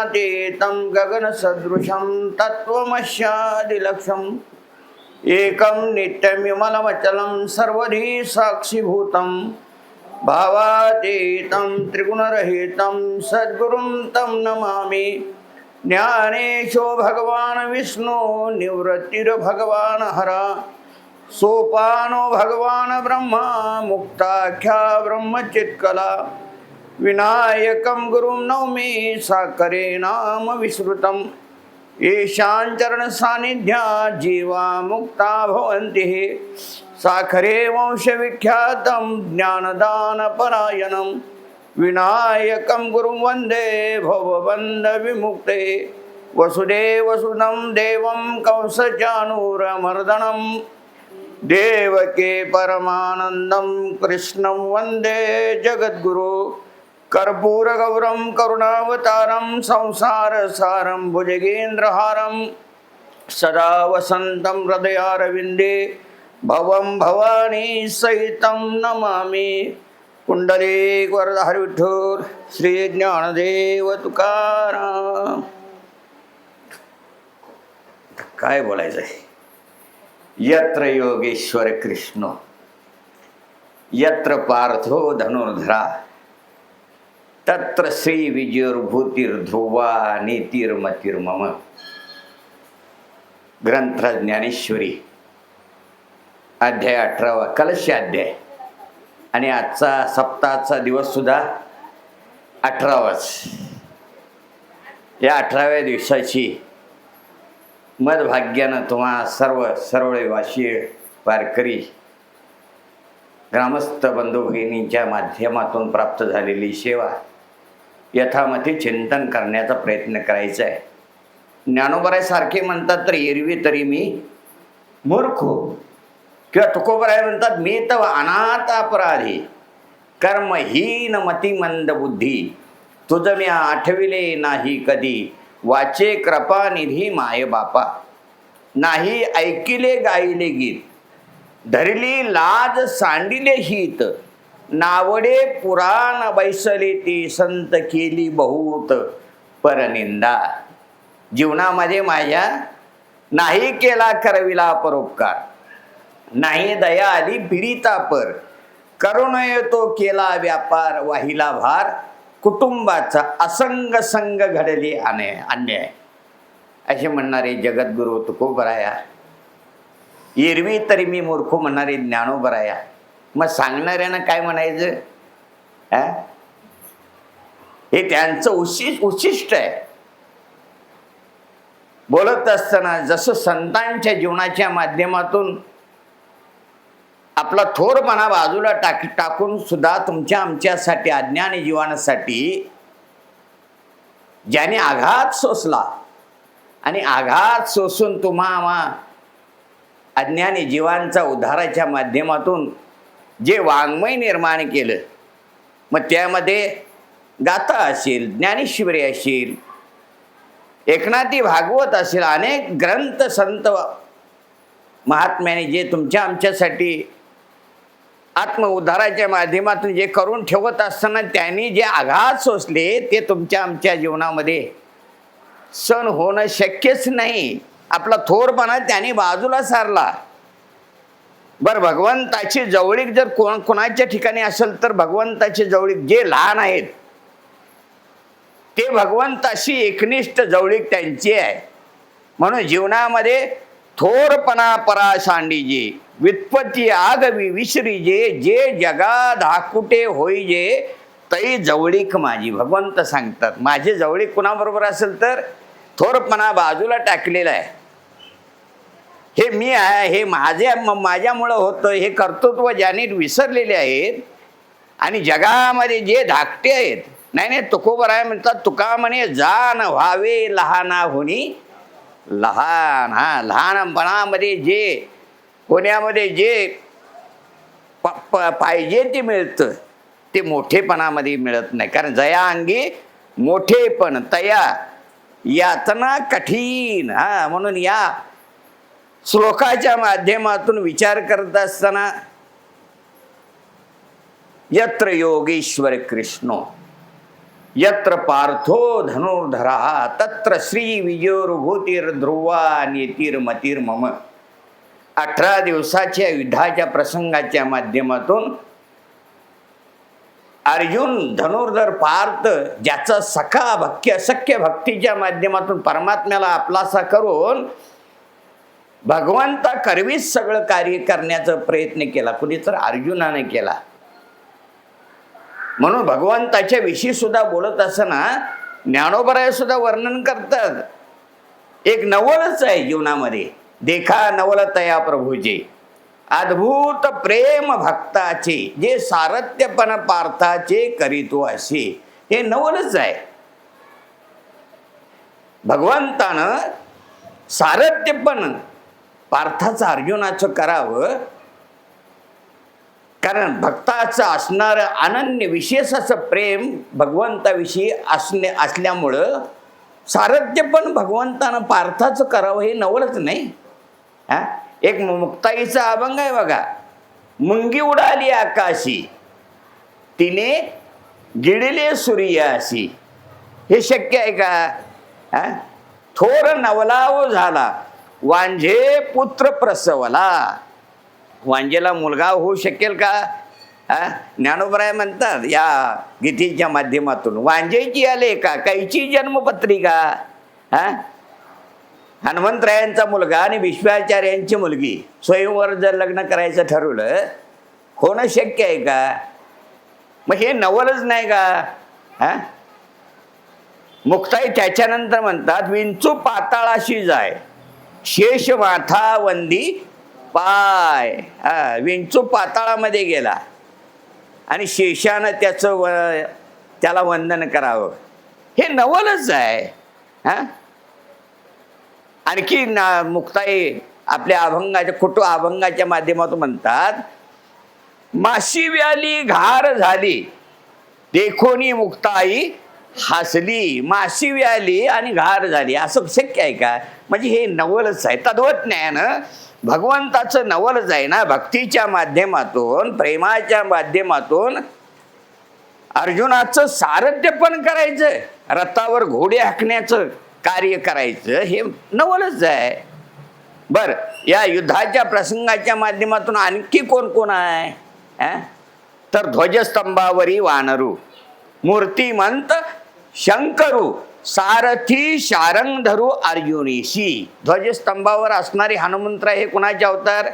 भावातीतं गगनसदृशं तत्त्वमस्यादिलक्ष्यम् एकं नित्यमिमलमचलं सर्वधी साक्षिभूतं भावातीतं त्रिगुणरहितं सद्गुरुं तं नमामि। ज्ञानेशो भगवान् विष्णु निवृत्तिर्भगवान् हर सोपानो भगवान् ब्रह्मा मुक्ताख्या ब्रह्मचित्कला विनायकं गुरुं नौमि साकरे नाम विश्रुतम् येषां चरण सान्निध्या जीवा मुक्ता भवन्ति साखरे वंशविख्यातं ज्ञानदानपरायणं विनायकं गुरुं वन्दे भवबन्धविमुक्ते वसुदेवसुतं देवं कंसचाणूरमर्दनं देवके परमानन्दं कृष्णं वन्दे जगद्गुरु कर्पूरगौरं करुणावतारं संसारसारं भुजगेन्द्रहारं सदा वसन्तं हृदयारविन्दे भवं भवानी सहितं नमामि। पुंडलीक वरदाहरी विठ्ठल श्री ज्ञानदेव तुकाराम। काय बोलायचं आहे? यत्र योगेश्वर कृष्ण यत्र पार्थो धनुर्धरा तत्र श्री विजयोर्भूतिर्ध्रुवा नीतिर्मतिर्मम। ग्रंथ ज्ञानेश्वरी अध्याय 18 कलशाध्याय आणि आजचा सप्ताहाचा दिवस सुद्धा 18वाच। या 18व्या दिवसाची मदभाग्यानं तुम्हा सर्व सरवळेवासी वारकरी ग्रामस्थ बंधू भगिनींच्या माध्यमातून प्राप्त झालेली सेवा यथामती चिंतन करण्याचा प्रयत्न करायचा आहे। ज्ञानोबरायसारखे म्हणतात तर एरवी तरी मी मूर्ख किंवा तुकोबराय म्हणतात मी तर अनाथ अपराधी कर्महीन मतिमंद बुद्धी तुझ मी आठविले नाही कधी वाचे कृपानिधी माय बापा नाही ऐकिले गायले गीत धरली लाज सांडिले हित नावडे पुराण बैसले ती संत केली बहुत परनिंदा। जीवनामध्ये माझ्या नाही केला करविला परोपकार नाही दया आली पीडिता पर करुण येतो केला व्यापार वाहिला भार कुटुंबाचा असंग संग घडले अन्याय असे म्हणणारे जगद्गुरु तुकोबराया एरवी तरी मी मूर्ख म्हणणारे ज्ञानोबराया। मग सांगणाऱ्यानं काय म्हणायचं? हे त्यांचं उशिष्ट आहे। बोलत असताना जसं संतांच्या जीवनाच्या माध्यमातून आपला थोरपणा बाजूला टाकून सुद्धा तुमच्या आमच्यासाठी अज्ञानी जीवनासाठी ज्याने आघात सोसला आणि आघात सोसून तुम्हा अज्ञानी जीवांचा उद्धाराच्या माध्यमातून जे वाङ्मय निर्माण केलं मग त्यामध्ये गाथा असेल ज्ञानेश्वरी असेल एकनाथी भागवत असेल अनेक ग्रंथ संत महात्म्याने जे तुमच्या आमच्यासाठी आत्मउद्धाराच्या माध्यमातून जे करून ठेवत असताना त्यांनी जे आघात सोसले ते तुमच्या आमच्या जीवनामध्ये सण होणं शक्यच नाही। आपला थोरपणा त्याने बाजूला सारला। बर भगवंताची जवळीक जर कोणाच्या ठिकाणी असेल तर भगवंताची जवळीक जे लहान आहेत ते भगवंताशी एकनिष्ठ जवळीक त्यांची आहे। म्हणून जीवनामध्ये थोरपणा पराशांडीजे व्युत्पत्ती आगवी विसरीजे जे जगा धाकुटे होईजे तई जवळीक माझी। भगवंत सांगतात माझे जवळीक कुणाबरोबर असेल तर थोरपणा बाजूला टाकलेला आहे। हे मी आहे हे माझ्यामुळं होतं हे कर्तृत्व ज्याने विसरलेले आहेत आणि जगामध्ये जे धाकटे आहेत नाही तुकोबराय म्हणतात तुका म्हणे जाण व्हावे लहाना होणी लहान। लहानपणामध्ये जे होण्यामध्ये जे पाहिजे ते मिळतं ते मोठेपणामध्ये मिळत नाही। कारण जया अंगी मोठेपण तया यातना कठीण। म्हणून या श्लोकाच्या माध्यमातून विचार करत असताना यत्र योगेश्वर कृष्ण यत्र पार्थो धनुर्धरा तत्र श्री विजयोर्भूतीर ध्रुवा नेतीर्मतीर मम. 18 दिवसाच्या युद्धाच्या प्रसंगाच्या माध्यमातून अर्जुन धनुर्धर पार्थ ज्याचा सख्य भक्तीच्या माध्यमातून परमात्म्याला आपलासा करून भगवंता करवीच सगळं कार्य करण्याचा प्रयत्न केला. कुणी तर अर्जुनाने केला. म्हणून भगवंताच्या विषयी सुद्धा बोलत असताना ज्ञानोबराय सुद्धा वर्णन करतात. एक नवलच आहे जीवनामध्ये. देखा नवलतया प्रभूचे अद्भुत प्रेम भक्ताचे जे सारथ्यपण पार्थाचे करीतो असे. हे नवलच आहे. भगवंतानं सारथ्यपण पार्थाचं अर्जुनाचं करावं, कारण भक्ताचं असणारं अनन्य विशेष असं प्रेम भगवंताविषयी असल्यामुळं सारथ्यपण भगवंतानं पार्थाचं करावं हे नवलच नाही. एक मुक्ताईचा अभंग आहे बघा. मुंगी उडाली आकाशी तिने गिळले सूर्याशी. हे शक्य आहे का? थोर नवलाव झाला वांझे पुत्र प्रसवला. वांजेला मुलगा होऊ शकेल का? ज्ञानोबराय म्हणतात या गीतेच्या माध्यमातून, वांजेची आले का कैची जन्मपत्रिका. हनुमंतरायांचा मुलगा आणि विश्वाचार्यांची मुलगी स्वयंवर जर लग्न करायचं ठरवलं, होणं शक्य आहे का? मग हे नवलच नाही का? मुक्ताई त्याच्यानंतर म्हणतात विंचू पाताळाशी जाय शेष माथा वंदी पाय. विंचू पाताळामध्ये गेला आणि शेषानं त्याला वंदन करावं. हे नवलच आहे. आणखी मुक्ताई आपल्या अभंगाच्या माध्यमातून म्हणतात माशी व्याली घार झाली देखोनी मुक्ताई हसली. माशी व्याली आणि घार झाली असं शक्य आहे का? म्हणजे हे नवलच आहे. तद्वत ज्ञान भगवंताचं नवलच आहे ना. भक्तीच्या माध्यमातून प्रेमाच्या माध्यमातून अर्जुनाचं सारथ्य पण करायचं, रथावर घोडे हाकण्याचं कार्य करायचं, हे नवलच आहे. बर, या युद्धाच्या प्रसंगाच्या माध्यमातून आणखी कोण कोण आहे? तर ध्वजस्तंभावरी वानरू मूर्तिमंत शंकरू सारथी शारंग धरू अर्जुनीशी. ध्वजस्तंभावर असणारे हनुमंतराय हे कुणाचे अवतार?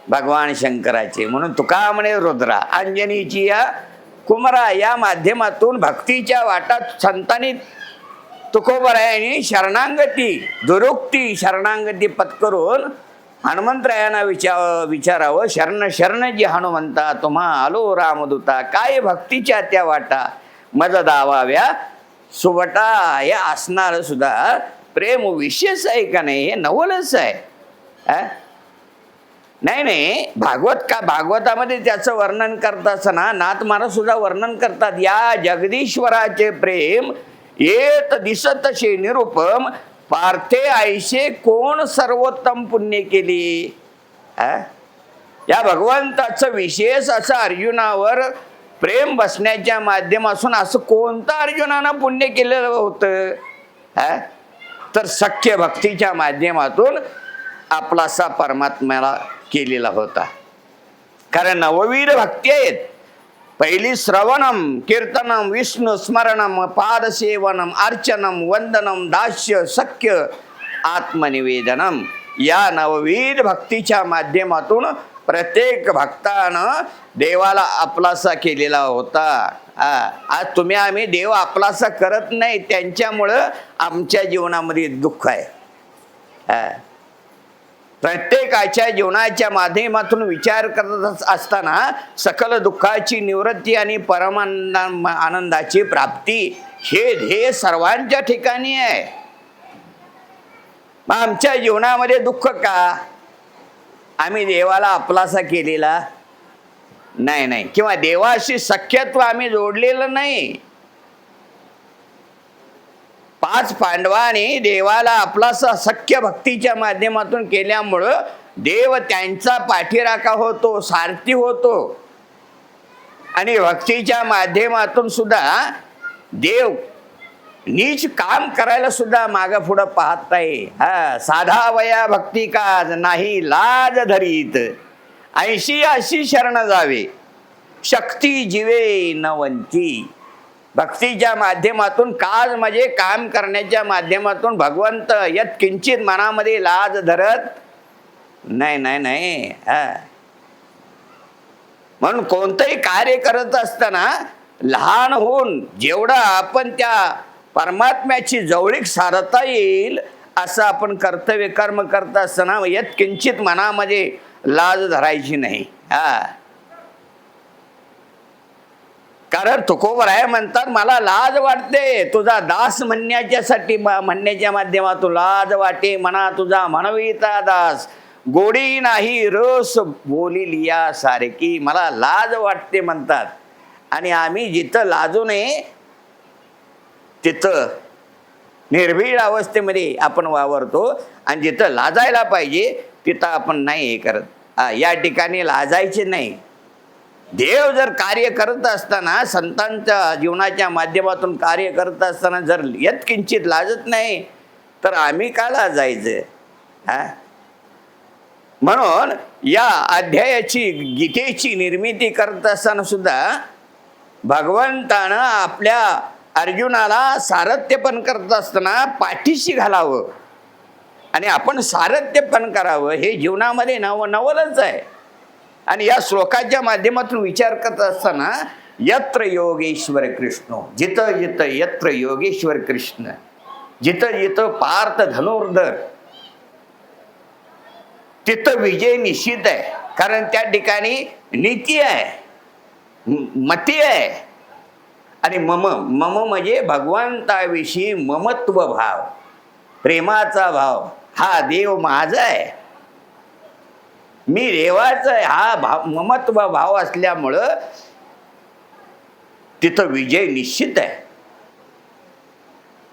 भगवान शंकराचे. म्हणून तुका म्हणे रुद्रा अंजनीची या कुमरा. या माध्यमातून भक्तीच्या वाटात संतांनी तुकोबरायांनी शरणांगती दुरुक्ती शरणांगती पत्करून हनुमंतरायांना विचारावं शरण शरण जी हनुमंता तुम्हा आलो रामदूता. काय भक्तीच्या त्या वाटा मज दावाव्या सुवटा. या असणार सुद्धा प्रेम विशेष आहे का नाही? हे नवलच आहे. नाही भागवतामध्ये त्याचं वर्णन करत असताना नाथ महाराज सुद्धा वर्णन करतात. या जगदीश्वराचे प्रेम येत दिसत शे निरुपम पार्थे आयशे कोण सर्वोत्तम पुण्य केली. या भगवंताचं विशेष असं अर्जुनावर प्रेम बसण्याच्या माध्यमातून असं कोणतं अर्जुनानं पुण्य केलेलं होतं? तर सख्य भक्तीच्या माध्यमातून आपलासा परमात्म्याला केलेला होता. कारण नववीर भक्ती आहेत. पहिली श्रवणम कीर्तनम विष्णू स्मरणम पादसेवनम अर्चनम वंदनम दास्य सख्य आत्मनिवेदनम. या नववीर भक्तीच्या माध्यमातून प्रत्येक भक्तानं देवाला आपलासा केलेला होता. आज तुम्ही आम्ही देव आपलासा करत नाही, त्यांच्यामुळं आमच्या जीवनामध्ये दुःख आहे. प्रत्येकाच्या जीवनाच्या माध्यमातून विचार करत असताना सकल दुःखाची निवृत्ती आणि आनंदाची प्राप्ती हे ध्येय सर्वांच्या ठिकाणी आहे. मग आमच्या जीवनामध्ये दुःख का? आम्ही देवाला आपलासा केलेला नाही किंवा देवाशी सख्यत्व आम्ही जोडलेलं नाही. 5 पांडवांनी देवाला आपलासा सख्य भक्तीच्या माध्यमातून केल्यामुळं देव त्यांचा पाठीराखा होतो, सारथी होतो. आणि भक्तीच्या माध्यमातून सुद्धा देव नीच काम करायला सुद्धा माग पुढं पाहत नाही. साधा वया भक्ती काज नाही लाज धरीत, 80 अशी शरण जावे शक्ती जीवे न वंची. भक्तीच्या माध्यमातून काज म्हणजे काम करण्याच्या माध्यमातून भगवंत यत किंचित मनामध्ये लाज धरत नाही नाही नाही. म्हणून कोणतंही कार्य करत असताना लहान होऊन जेवढं आपण त्या परमात्म्याची जवळीक साधता येईल असं आपण कर्तव्य कर्म करत असताना यत किंचित मनामध्ये लाज धरायची नाही. कारण तुकोबराय म्हणतात मला लाज वाटते तुझा दास म्हणण्याच्या माध्यमातून. लाज वाटे मना तुझा म्हणविता दास, गोडी नाही रस बोलील या सारखी. मला लाज वाटते म्हणतात. आणि आम्ही जिथं लाजू नये तिथं निर्भीड अवस्थेमध्ये आपण वावरतो, आणि जिथं लाजायला पाहिजे तिथं आपण नाही हे करत. या ठिकाणी लाजायचे नाही. देव जर कार्य करत असताना, संतांच्या जीवनाच्या माध्यमातून कार्य करत असताना जर यत्किंचित लाजत नाही तर आम्ही का लाजायचं? म्हणून या अध्यायाची गीतेची निर्मिती करत असताना सुद्धा भगवंतानं आपल्या अर्जुनाला सारथ्यपण करत असताना पाठीशी घालावं आणि आपण सारथ्यपण करावं हे जीवनामध्ये नवलच आहे. आणि या श्लोकाच्या माध्यमातून विचार करत असताना यत्र योगेश्वर कृष्ण, जिथं जिथं यत्र योगेश्वर कृष्ण, जिथं जिथं पार्थ धनुर्धर तिथं विजय निश्चित आहे. कारण त्या ठिकाणी नीती आहे, मती आहे. आणि मम म्हणजे भगवंताविषयी ममत्व भाव, प्रेमाचा भाव. हा देव माझा आहे, मी देवाचा आहे, हा भाव ममत्व भाव असल्यामुळं तिथं विजय निश्चित आहे.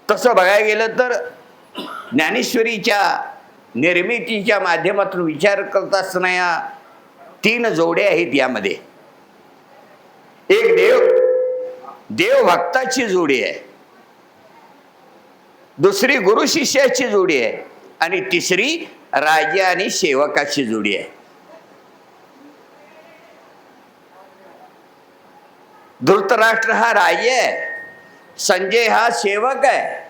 तसं बघायला गेलं तर ज्ञानेश्वरीच्या निर्मितीच्या माध्यमातून विचार करत असताना या 3 जोड्या आहेत. यामध्ये एक देव भक्ताची जोडी आहे, दुसरी गुरु शिष्याची जोडी आहे, आणि तिसरी राजा आणि सेवकाची जोडी आहे. धृतराष्ट्र हा राजा आहे, संजय हा सेवक आहे,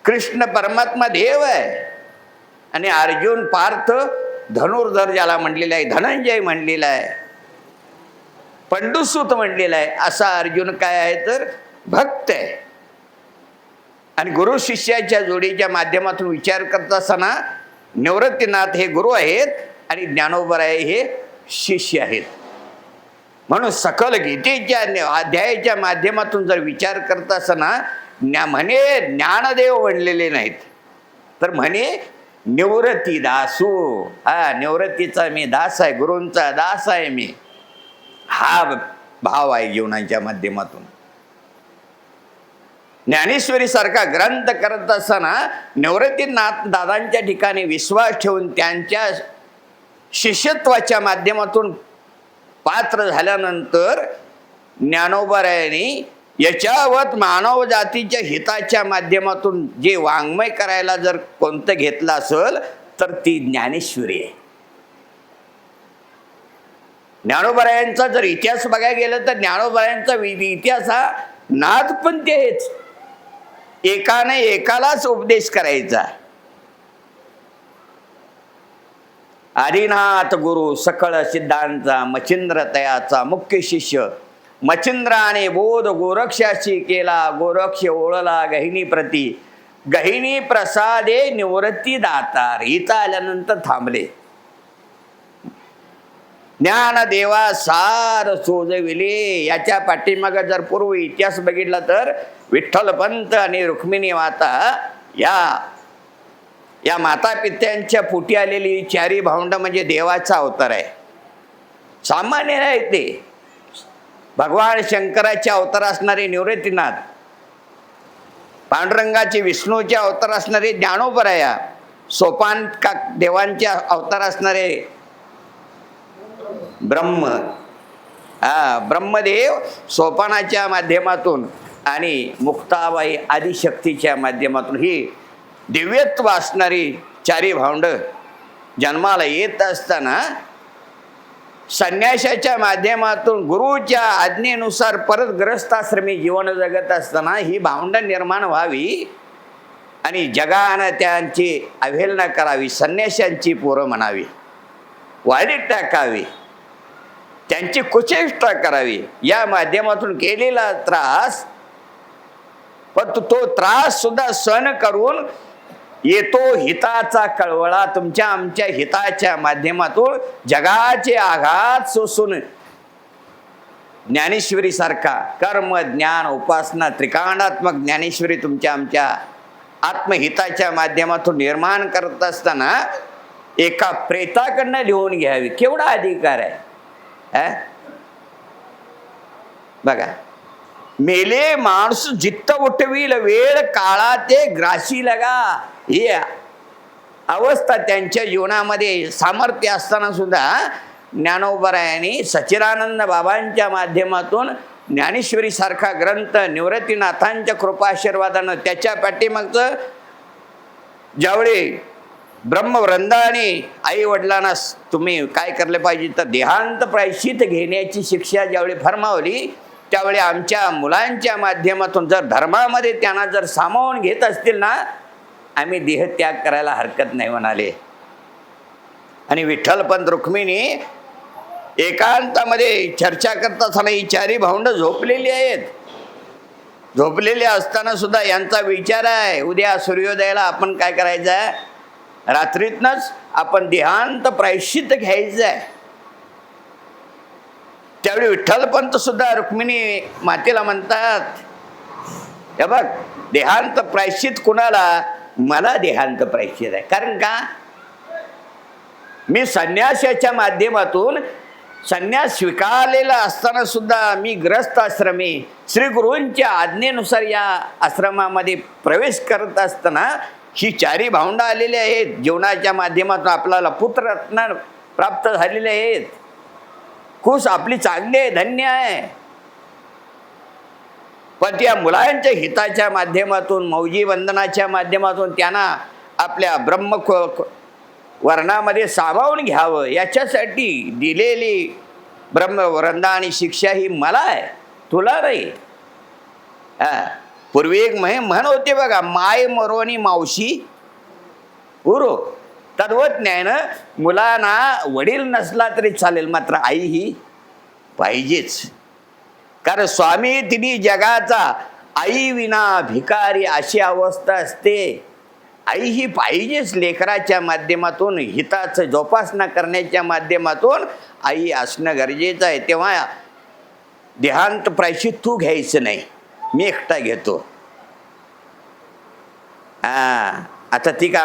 कृष्ण परमात्मा देव आहे, आणि अर्जुन पार्थ धनुर्धर ज्याला म्हणलेला आहे, धनंजय म्हणलेला आहे, पंडुसूत म्हणलेला आहे. असा अर्जुन काय आहे तर भक्त आहे. आणि गुरु शिष्याच्या जोडीच्या माध्यमातून विचार करत असताना निवृत्तीनाथ हे गुरु आहेत आणि ज्ञानोबराय हे शिष्य आहेत. म्हणून सकल गीतेच्या अध्यायाच्या माध्यमातून जर विचार करत असताना म्हणे ज्ञानदेव म्हणलेले नाहीत, तर म्हणे निवृत्ती दासू. निवृत्तीचा मी दास आहे, गुरूंचा दास आहे मी. हा भाव आहे जीवनाच्या माध्यमातून. ज्ञानेश्वरी सारखा ग्रंथ करत असताना निवृत्तीनाथ दादांच्या ठिकाणी विश्वास ठेवून त्यांच्या शिष्यत्वाच्या माध्यमातून पात्र झाल्यानंतर ज्ञानोबरायांनी याच्यावर मानव जातीच्या हिताच्या माध्यमातून जे वाङ्मय करायला जर कोणतं घेतलं असेल तर ती ज्ञानेश्वरी आहे. ज्ञानोबरायांचा जर इतिहास बघायला गेलं तर ज्ञानोबरायांचा इतिहास हा नाथपंथी आहेच. एकाने एकालाच उपदेश करायचा. आदिनाथ गुरु सकळ सिद्धांचा मच्छिंद्र तयाचा मुख्य शिष्य. मच्छिंद्राने बोध गोरक्षाशी केला, गोरक्ष ओळला गहिनी प्रती. गहिनी प्रसादे निवृत्ती दातार. इथं आल्यानंतर थांबले. ज्ञानदेवा सार सोजविले. याच्या पाठीमागे जर पूर्व इतिहास बघितला तर विठ्ठलपंत आणि रुक्मिणी माता या माता पित्यांच्या पोटी आलेली चारी भावंड म्हणजे देवाचा अवतार आहे. सामान्य नाही ते. भगवान शंकराचे अवतार असणारे निवृत्तीनाथ, पांडुरंगाचे विष्णूचे अवतार असणारे ज्ञानोबराया, सोपान का देवांचे अवतार असणारे ब्रह्म, ब्रह्मदेव सोपानाच्या माध्यमातून आणि मुक्ताबाई आदिशक्तीच्या माध्यमातून ही दिव्यत्व असणारी चारी भावंड जन्माला येत असताना संन्यासाच्या माध्यमातून गुरुच्या आज्ञेनुसार परत ग्रस्ताश्रमी जीवन जगत असताना ही भावंड निर्माण व्हावी आणि जगानं त्यांची अवहेलना करावी, संन्याशांची पोरं म्हणावी, वाईट टाकावी, त्यांची कुचेष्टा करावी, या माध्यमातून केलेला त्रास, पण तो त्रास सुद्धा सहन करून येतो हिताचा कळवळा. तुमच्या आमच्या हिताच्या माध्यमातून जगाचे आघात सोसून ज्ञानेश्वरी सारखा कर्म ज्ञान उपासना त्रिकांडात्मक ज्ञानेश्वरी तुमच्या आमच्या आत्महिताच्या माध्यमातून निर्माण करत असताना एका प्रेताकडनं लिहून घ्यावी. केवढा अधिकार आहे बघा. मेले माणूस जित्त उठवील वेळ काळा ते ग्राशी लगा, ही अवस्था त्यांच्या जीवनामध्ये सामर्थ्य असताना सुद्धा ज्ञानोबरायांनी सच्चिदानंद बाबांच्या माध्यमातून ज्ञानेश्वरी सारखा ग्रंथ निवृत्तीनाथांच्या कृपाशीर्वादानं त्याच्या पाठीमागचं ज्यावेळी ब्रह्मवृंदाने आई वडिलांना तुम्ही काय करले पाहिजे तर देहांत प्रायश्चित घेण्याची शिक्षा ज्यावेळी फरमावली, त्यावेळी आमच्या मुलांच्या माध्यमातून जर धर्मामध्ये त्यांना जर सामावून घेत असतील ना, आम्ही देहत्याग करायला हरकत नाही म्हणाले. आणि विठ्ठलपंत रुक्मिणी एकांतामध्ये चर्चा करत असताना ही चारी भावंड झोपलेली आहेत. झोपलेले असताना सुद्धा यांचा विचार आहे उद्या सूर्योदयाला आपण काय करायचं आहे, रात्रीतनच आपण देहांत प्रायश्चित घ्यायचं आहे. त्यावेळी विठ्ठलपंत सुद्धा रुक्मिणी मातेला म्हणतात, हे बघ देहांत प्रायश्चित कुणाला, मला देहांत प्रायश्चित आहे. कारण का, मी संन्यासाच्या माध्यमातून संन्यास स्वीकारलेला असताना सुद्धा मी ग्रस्त आश्रमी श्री गुरूंच्या आज्ञेनुसार या आश्रमामध्ये प्रवेश करत असताना ही चारी भावंड आलेली आहेत. जीवनाच्या माध्यमातून आपल्याला पुत्ररत्न प्राप्त झालेले आहेत. खुश आपली चांगली आहे, धन्य आहे. पण त्या मुलांच्या हिताच्या माध्यमातून मौजी वंदनाच्या माध्यमातून त्यांना आपल्या ब्रह्म वर्णामध्ये सामावून घ्यावं याच्यासाठी दिलेली ब्रह्मवृंदा आणि शिक्षा ही मला आहे, तुला नाही. पूर्वी एक म्हण होते बघा, माय मरोनी मावशी उरो. तद्वत न्यायनं मुलांना वडील नसला तरी चालेल, मात्र आई ही पाहिजेच. कारण स्वामी तिने जगाचा आई विना भिकारी अशी अवस्था असते. आई ही पाहिजेच. लेकराच्या माध्यमातून हिताचं जोपासना करण्याच्या माध्यमातून आई असणं गरजेचं आहे. तेव्हा देहांत प्रायश्चित तू घ्यायचं नाही, मी एकटा घेतो. आता ती का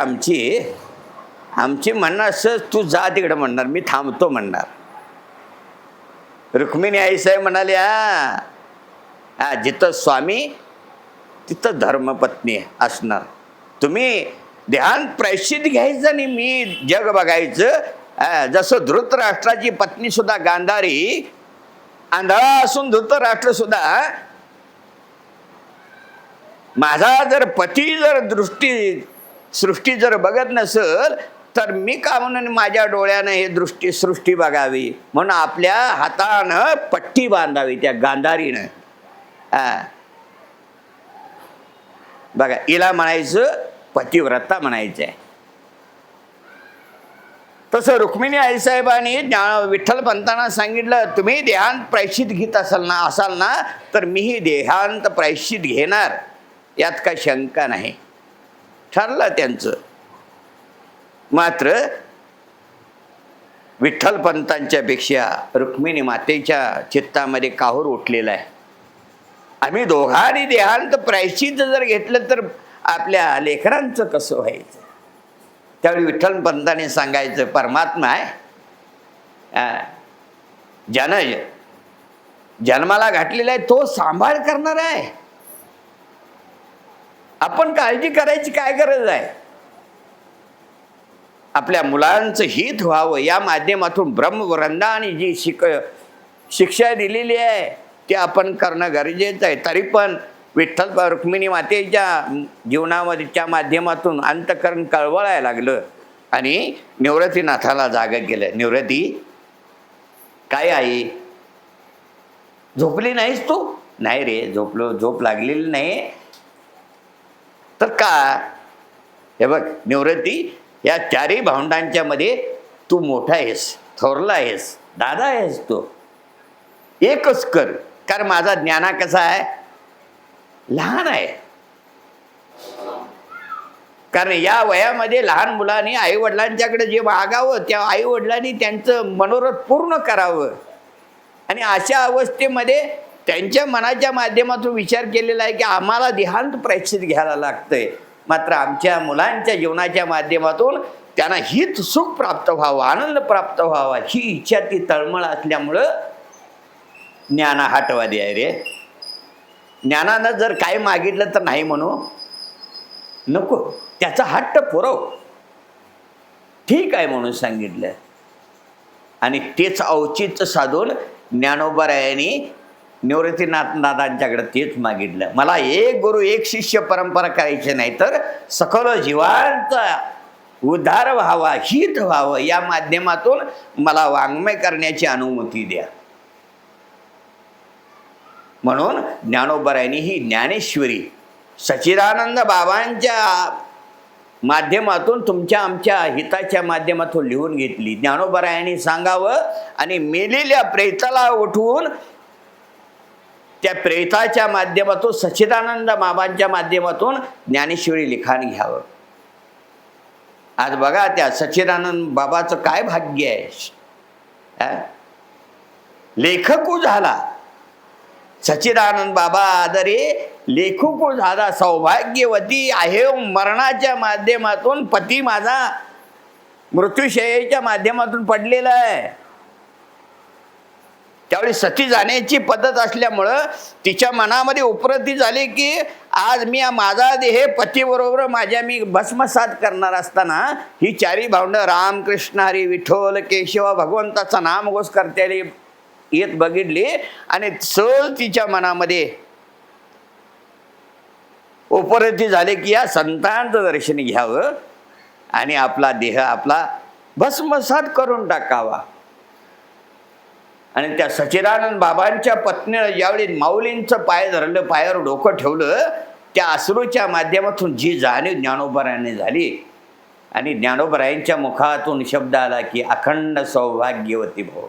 आमची म्हणणार असं, तू जा तिकडं म्हणणार, मी थांबतो म्हणणार. रुक्मिणी आई साहेब म्हणाले, जिथं स्वामी तिथं धर्मपत्नी असणार. तुम्ही देहांत प्रायश्चित घ्यायचं आणि मी जग बघायचं. जसं धृतराष्ट्राची पत्नी सुद्धा गांधारी आंधळा असून धृतराष्ट्र सुद्धा, माझा जर पती जर सृष्टी जर बघत नसेल तर मी का म्हणून माझ्या डोळ्यानं हे सृष्टी बघावी म्हणून आपल्या हातानं पट्टी बांधावी त्या गांधारीनं. बघा, हिला म्हणायचं पतिव्रता म्हणायचं आहे. तसं रुक्मिणी आईसाहेबांनी विठ्ठलपंतांना सांगितलं, तुम्ही देहांत प्रायश्चित घेत असाल ना तर मीही देहांत प्रायश्चित घेणार, यात काय शंका नाही. ठरलं त्यांचं. मात्र विठ्ठलपंतांच्या पेक्षा रुक्मिणी मातेच्या चित्तामध्ये काहूर उठलेला आहे. आम्ही दोघांनी देहांत प्रायश्चित जर घेतलं तर आपल्या लेकरांचं कसं व्हायचं. त्यावेळी विठ्ठलपंतांनी सांगायचं, परमात्मा आहे, ज्यानं जन्माला घातलेला आहे तो सांभाळ करणार आहे. आपण काळजी करायची काय गरज आहे. आपल्या मुलांचं हित व्हावं या माध्यमातून ब्रह्मवृंदा आणि जी शिक्षा दिलेली आहे ते आपण करणं गरजेचं आहे. तरी पण विठ्ठल रुक्मिणी मातेच्या जीवनामध्येच्या माध्यमातून अंतःकरण कळवळायला लागलं आणि निवृत्तीनाथाला जागा केलं. निवृत्ती, काय आई झोपली नाहीस तू? नाही रे, झोप लागलेली नाही. तर का? हे बघ निवृत्ती, या चारही भावंडांच्या मध्ये तू मोठा आहेस, थोरला आहेस, दादा आहेस. तू एकच कर, कारण माझा ज्ञाना कसा आहे, लहान आहे. कारण या वयामध्ये लहान मुलांनी आई वडिलांच्याकडे जे मागावं त्या आई वडिलांनी त्यांचं मनोरथ पूर्ण करावं. आणि अशा अवस्थेमध्ये त्यांच्या मनाच्या माध्यमातून विचार केलेला आहे की आम्हाला देहांत प्रायश्चित घ्यायला लागतंय, मात्र आमच्या मुलांच्या जीवनाच्या माध्यमातून त्यांना हित सुख प्राप्त व्हावं, आनंद प्राप्त व्हावा ही इच्छा ती तळमळ असल्यामुळं ज्ञाना हटवादी आहे रे. ज्ञानानं जर काय मागितलं तर नाही म्हणू नको, त्याचा हट्ट पुरव, ठीक आहे म्हणून सांगितलं. आणि तेच औचित्य साधून ज्ञानोबरायांनी निवृत्तीनाथांच्याकडे तेच मागितलं, मला एक गुरु एक शिष्य परंपरा करायची नाही, तर सकल जीवांचा उद्धार व्हावा, हित व्हावं, या माध्यमातून मला वाङ्मय करण्याची अनुमती द्या. म्हणून ज्ञानोबरायांनी ही ज्ञानेश्वरी सच्चिदानंद बाबांच्या माध्यमातून तुमच्या आमच्या हिताच्या माध्यमातून लिहून घेतली. ज्ञानोबरायांनी सांगावं आणि मेलेल्या प्रेताला उठवून त्या प्रेताच्या माध्यमातून सच्चिदानंद बाबांच्या माध्यमातून ज्ञानेश्वरी लिखाण घ्यावं. आज बघा त्या सच्चिदानंद बाबाचं काय भाग्य आहे, लेखकू झाला. सच्चिदानंद बाबा आदरे लेखकू झाला, सौभाग्यवती आहे. मरणाच्या माध्यमातून पती माझा मृत्यूशयेच्या माध्यमातून पडलेला आहे. त्यावेळी सती जाण्याची पद्धत असल्यामुळं तिच्या मनामध्ये उपरती झाली की आज मी माझा देह पतीबरोबर माझ्या मी भस्मसात करणार असताना ही चारी भावंड राम कृष्ण हरी विठ्ठल केशव भगवंताचा नामघोष करतेली येत बघितली आणि सहज तिच्या मनामध्ये उपरती झाले की या संतांचं दर्शन घ्यावं आणि आपला देह आपला भस्मसात करून टाकावा. आणि त्या सच्चिदानंद बाबांच्या पत्नीनं ज्यावेळी माऊलींचं पाय धरलं, पायावर डोकं ठेवलं, त्या अश्रूच्या माध्यमातून जी जाणीव ज्ञानोबरायांनी झाली आणि ज्ञानोबरायांच्या मुखातून शब्द आला की अखंड सौभाग्यवती भव.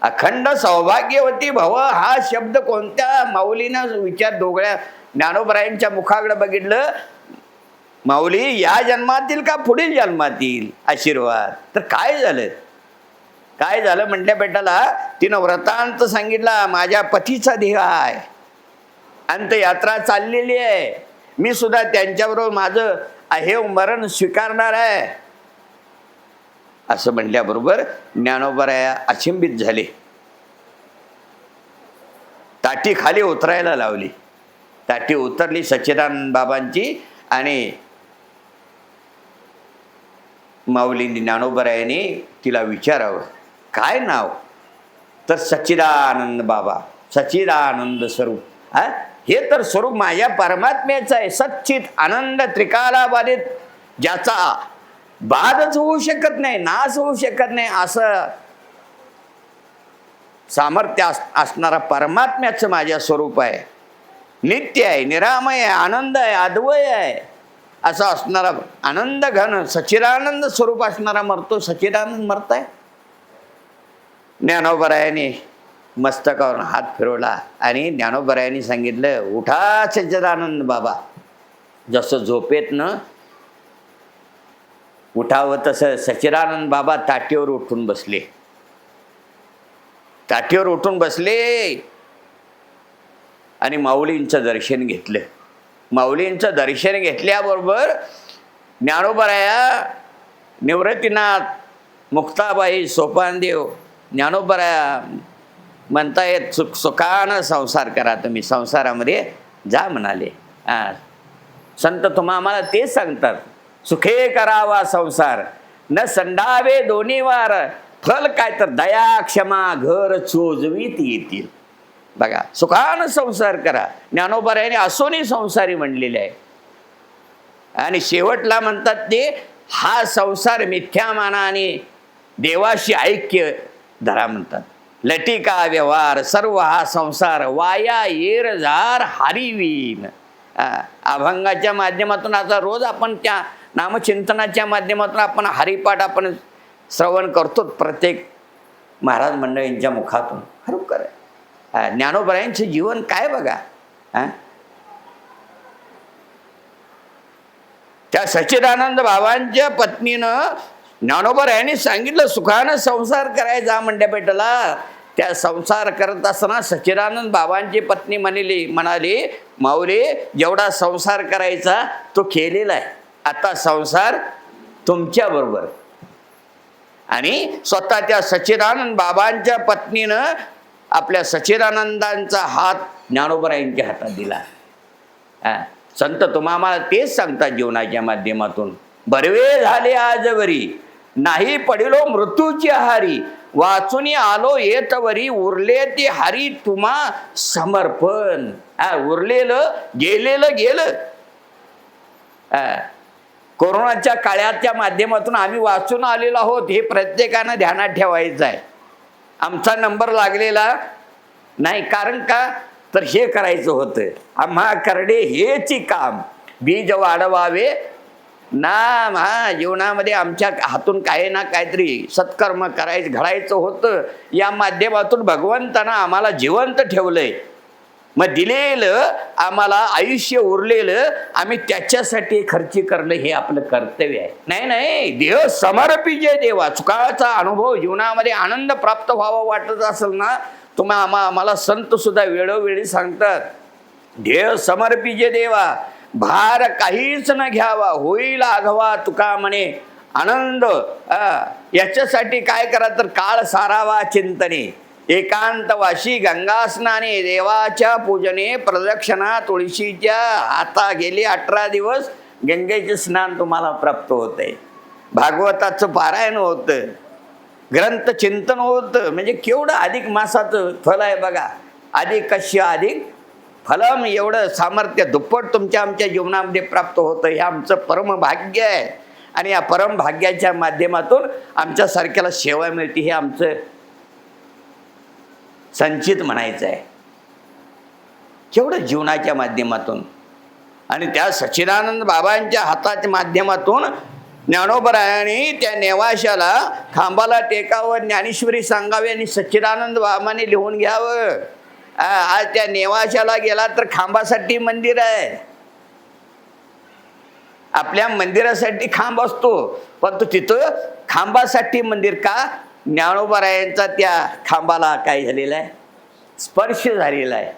अखंड सौभाग्यवती भव हा शब्द कोणत्या माऊलीनं विचार डोगळ्या ज्ञानोबरायांच्या मुखाकडे बघितलं, माऊली या जन्मातील का पुढील जन्मातील आशीर्वाद. तर काय झालं, काय झालं म्हटल्या बेटाला तिनं व्रतांत सांगितला, माझ्या पतीचा देह आहे, अंतयात्रा चाललेली आहे, मी सुद्धा त्यांच्याबरोबर माझं आहे मरण स्वीकारणार आहे. असं म्हटल्याबरोबर ज्ञानोबराया अचंबित झाले, ताटी खाली उतरायला लावली. ताटी उतरली सच्चिदानंद बाबांची आणि माऊलींनी ज्ञानोबरायाने तिला विचारावं काय नाव, तर सच्चिदानंद बाबा, सच्चिदानंद स्वरूप. हे तर स्वरूप माझ्या परमात्म्याचं आहे, सच्चित आनंद त्रिकाला बाधित, ज्याचा बाधच होऊ शकत नाही, नाश होऊ शकत नाही, असं सामर्थ्य असणारा परमात्म्याचं माझ्या स्वरूप आहे. नित्य आहे, निरामय आहे, आनंद आहे, अद्वय आहे, असं असणारा आनंद घन सच्चिदानंद स्वरूप असणारा मरतो, सच्चिदानंद मरताय. ज्ञानोबरायाने मस्तकावर हात फिरवला आणि ज्ञानोबरायांनी सांगितलं, उठा सच्चिदानंद बाबा. जसं झोपेतनं उठावं तसं सच्चिदानंद बाबा ताटीवर उठून बसले. ताटीवर उठून बसले आणि माऊलींचं दर्शन घेतलं. माऊलींचं दर्शन घेतल्याबरोबर ज्ञानोबराया, निवृत्तीनाथ, मुक्ताबाई, सोपानदेव, ज्ञानोबराया म्हणतायत सुखानं संसार करा, तुम्ही संसारामध्ये जा म्हणाले. संत तुम्हा आम्हाला तेच सांगतात, सुखे करावा संसार, न संडावे दोन्ही वार, फल काय तर दया क्षमा घर चोजवीत येतील. बघा, सुखानं संसार करा. ज्ञानोबरायाने असोनी संसारी म्हणलेले आहे. आणि शेवटला म्हणतात ते, हा संसार मिथ्या मानाने देवाशी ऐक्य धरा म्हणतात. लटिका व्यवहार सर्व हा संसार वाया येरझार हरिवीन. अभंगाच्या माध्यमातून आता रोज आपण त्या नामचिंतनाच्या माध्यमातून आपण हरिपाठ आपण श्रवण करतो प्रत्येक महाराज मंडळींच्या मुखातून. खरोखर ज्ञानोबरायांचे जीवन काय बघा. त्या सच्चिदानंद बाबांच्या पत्नीनं ज्ञानोबरायांनी सांगितलं सुखानं संसार करायचा म्हणत्या पेटला. त्या संसार करत असताना सच्चिदानंद बाबांची पत्नी म्हणाली माऊली जेवढा संसार करायचा तो केलेला आहे, आता संसार तुमच्या बरोबर. आणि स्वतः त्या सच्चिदानंद बाबांच्या पत्नीनं आपल्या सच्चिदानंदांचा हात ज्ञानोबरायांच्या हातात दिला. संत तुम्हाला तेच सांगतात जीवनाच्या माध्यमातून, बरवे झाले आजवरी नाही पडिलो मृत्यूची आहारी, वाचून आलो येतवरी उरले ते हरी तुम्हा समर्पण. उरलेलं गेलेलं गेलं. कोरोनाच्या काळाच्या माध्यमातून आम्ही वाचून आलेलो आहोत हे प्रत्येकानं ध्यानात ठेवायचं आहे. आमचा नंबर लागलेला नाही, कारण का तर हे करायचं होतं. आम्हा करडे हेची काम बीज वाढवावे नाम. जीवनामध्ये आमच्या हातून काही ना काहीतरी सत्कर्म करायचं घडायचं होतं. या माध्यमातून भगवंतानं आम्हाला जिवंत ठेवलंय. मग दिलेलं आम्हाला आयुष्य उरलेलं आम्ही त्याच्यासाठी खर्ची करणं हे आपलं कर्तव्य आहे. नाही देह समर्पिजे देवा. सुखाचा अनुभव जीवनामध्ये आनंद प्राप्त व्हावा वाटत असेल ना, आम्हाला संत सुद्धा वेळोवेळी सांगतात देह समर्पिजे देवा, भार काहीच न घ्यावा, होईल आघवा तुका म्हणे आनंद. याच्यासाठी काय करा तर काळ सारावा चिंतने, एकांतवाशी गंगा स्नाने, देवाच्या पूजने प्रदक्षिणा तुळशीच्या आता गेली 18 दिवस गंगेचे स्नान तुम्हाला प्राप्त होते. भागवताचं पारायण होतं, ग्रंथ चिंतन होतं. म्हणजे केवढं अधिक मासाचं फल आहे बघा. अधिक कश्य अधिक फलम, एवढं सामर्थ्य दुप्पट तुमच्या आमच्या जीवनामध्ये प्राप्त होतं. हे आमचं परमभाग्य आहे. आणि या परमभाग्याच्या माध्यमातून आमच्यासारख्याला सेवा मिळते हे आमचं संचित म्हणायचं आहे. केवढं जीवनाच्या माध्यमातून. आणि त्या सच्चिदानंद बाबांच्या हाताच्या माध्यमातून ज्ञानोबरायांनी त्या नेवाशाला खांबाला टेकावं, ज्ञानेश्वरी सांगावी आणि सच्चिदानंद बाबांनी लिहून घ्यावं. आज त्या नेवाशाला गेला तर खांबासाठी मंदिर आहे. आपल्या मंदिरासाठी खांब असतो, परंतु तिथं खांबासाठी मंदिर का? ज्ञानोबरायांचा त्या खांबाला काय झालेला आहे? स्पर्श झालेला आहे.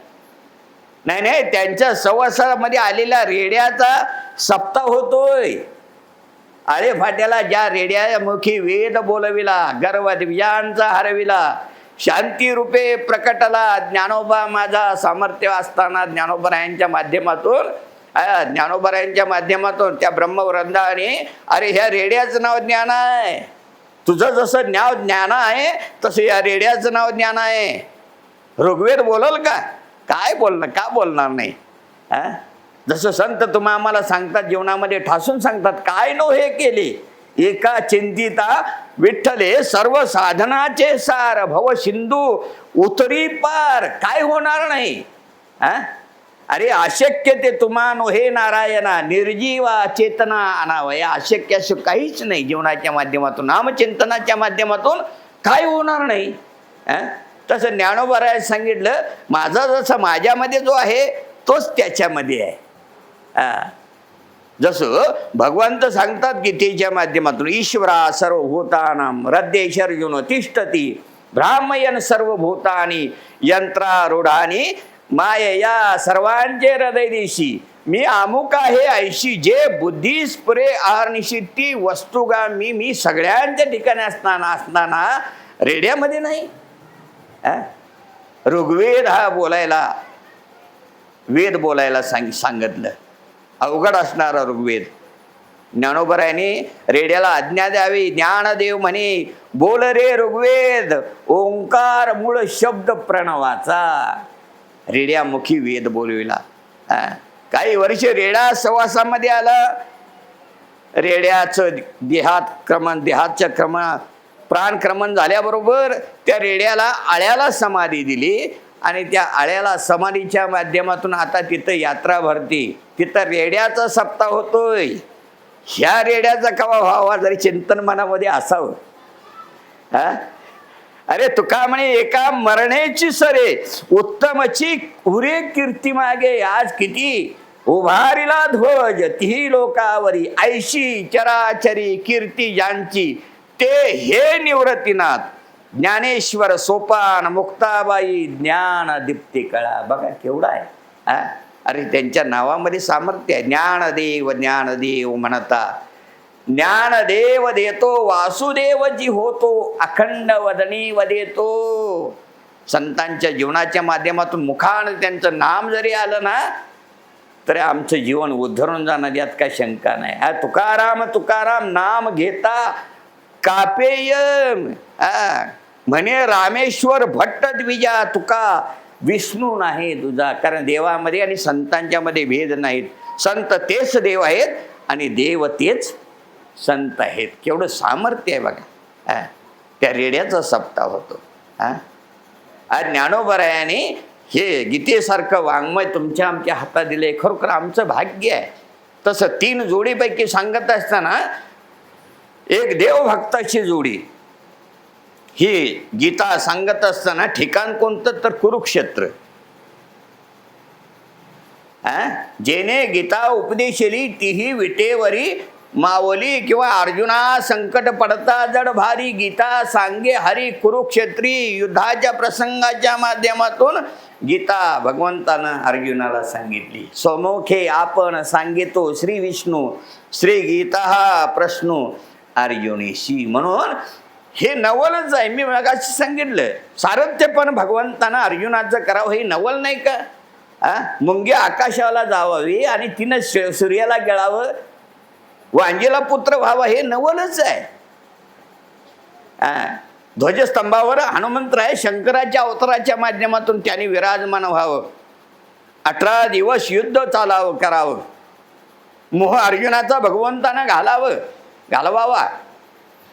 नाही त्यांच्या सहवासामध्ये आलेल्या रेड्याचा सप्ताह होतोय. आळे फाट्याला ज्या रेड्या मुखी वेद बोलविला, गर्व दिव्यांचा हरविला, शांती रूपे प्रकटला ज्ञानोबा माझा सामर्थ्य असताना ज्ञानोबरायांच्या माध्यमातून त्या ब्रह्मवृंदाने अरे ह्या रेड्याचं नाव ज्ञान आहे. तुझं जसं नाव ज्ञान आहे तसं या रेड्याचं नाव ज्ञान आहे. ऋग्वेद बोलल का? काय बोलणार? का बोलणार नाही? जसं संत तुम्हा आम्हाला सांगतात, जीवनामध्ये ठासून सांगतात, काय नो हे केले एका चिंतिता विठ्ठले सर्व साधनाचे सार भव सिंधू उतरी पार. काय होणार नाही? अरे अशक्य ते तुम्हा नो हे नारायणा निर्जीवा चेतना अनावय. अशक्य असं काहीच नाही. जीवनाच्या माध्यमातून नामचिंतनाच्या माध्यमातून काय होणार नाही. तसं ज्ञानोबराय सांगितलं, माझा जसा माझ्यामध्ये जो आहे तोच त्याच्यामध्ये आहे. जसं भगवंत सांगतात गीतेच्या माध्यमातून, ईश्वरा सर्वभूतानां हृदयेषर्जुन तिष्ठती ब्राह्मयन सर्वभूतानि यंत्रारूढानि मायया सर्वांचे हृदय दिशी मी अमुक आहे ऐशी जे बुद्धीस पुरे आहारनिशी ती वस्तुगा मी सगळ्यांच्या ठिकाणी असताना रेड्यामध्ये नाही. ऋग्वेद हा बोलायला, वेद बोलायला सांगितलं. अवघड असणारा ऋग्वेद. ज्ञानोबरायाने रेड्याला आज्ञा द्यावी. ज्ञानदेव म्हणे बोल रे ऋग्वेद, ओंकार मूळ शब्द प्रणवाचा. रेड्यामुखी वेद बोलविला. काही वर्ष रेडा सवासामध्ये आला. रेड्याचं देहाचं प्राणक्रमण झाल्याबरोबर त्या रेड्याला आळ्याला समाधी दिली आणि त्या आळ्याला समाधीच्या माध्यमातून आता तिथं यात्रा भरती. तिथं रेड्याचा सप्ताह होतोय. ह्या रेड्याचा कवा व्हावा जरी चिंतन मनामध्ये असावं. अरे तुका म्हणे एका मरण्याची सरे उत्तमची उरे कीर्ती मागे. आज किती उभारिला ध्वज तिही लोकावरी, ऐशी चराचरी कीर्ती ज्यांची ते हे निवृत्तीनाथ. ज्ञानेश्वर सोपान मुक्ताबाई ज्ञान दीप्ती कळा. बघा केवढा आहे. अरे त्यांच्या नावामध्ये सामर्थ्य आहे. ज्ञानदेव ज्ञानदेव म्हणता ज्ञानदेव देतो वासुदेव जी होतो अखंड वदनी वदेतो. संतांच्या जीवनाच्या माध्यमातून मुखानं त्यांचं नाम जरी आलं ना तर आमचं जीवन उद्धरून जाणार यात काय शंका नाही. तुकाराम तुकाराम नाम घेता कापेय म्हणे रामेश्वर भट्ट द्विजा तुका विष्णू नाही तुझा. कारण देवामध्ये आणि संतांच्या मध्ये भेद नाहीत. संत तेच देव आहेत आणि देव तेच संत आहेत. केवढं सामर्थ्य आहे बघा. त्या रेड्याचा सप्ताह होतो. ज्ञानोबरायाने हे गीतेसारखं वाङ्मय तुमच्या आमच्या हातात दिले. खरोखर आमचं भाग्य आहे. तसं 3 जोडीपैकी सांगत असताना एक देवभक्ताची जोडी ही गीता सांगत असताना ठिकाण कोणतं तर कुरुक्षेत्र. जेने गीता उपदेशली तीही विटेवरी मावली. किंवा अर्जुना संकट पडता जड भारी गीता सांगे हरी. कुरुक्षेत्री युद्धाच्या प्रसंगाच्या माध्यमातून गीता भगवंतानं अर्जुनाला सांगितली. समोखे आपण सांगितो श्री विष्णू श्री गीता प्रश्नो अर्जुनेशी. म्हणून हे नवलच आहे. मी मगाशी सांगितलं सारथ्य पण भगवंतानं अर्जुनाचं करावं. हे नवल नाही का. मुंगी आकाशाला जावावी आणि तिनं सूर्याला गिळावं, वांजेला पुत्र व्हावा. हे नवलच आहे. ध्वजस्तंभावर हनुमंतराय शंकराच्या अवताराच्या माध्यमातून त्यांनी विराजमान व्हावं. 18 दिवस युद्ध करावं. मोह अर्जुनाचा भगवंतानं घालवावा.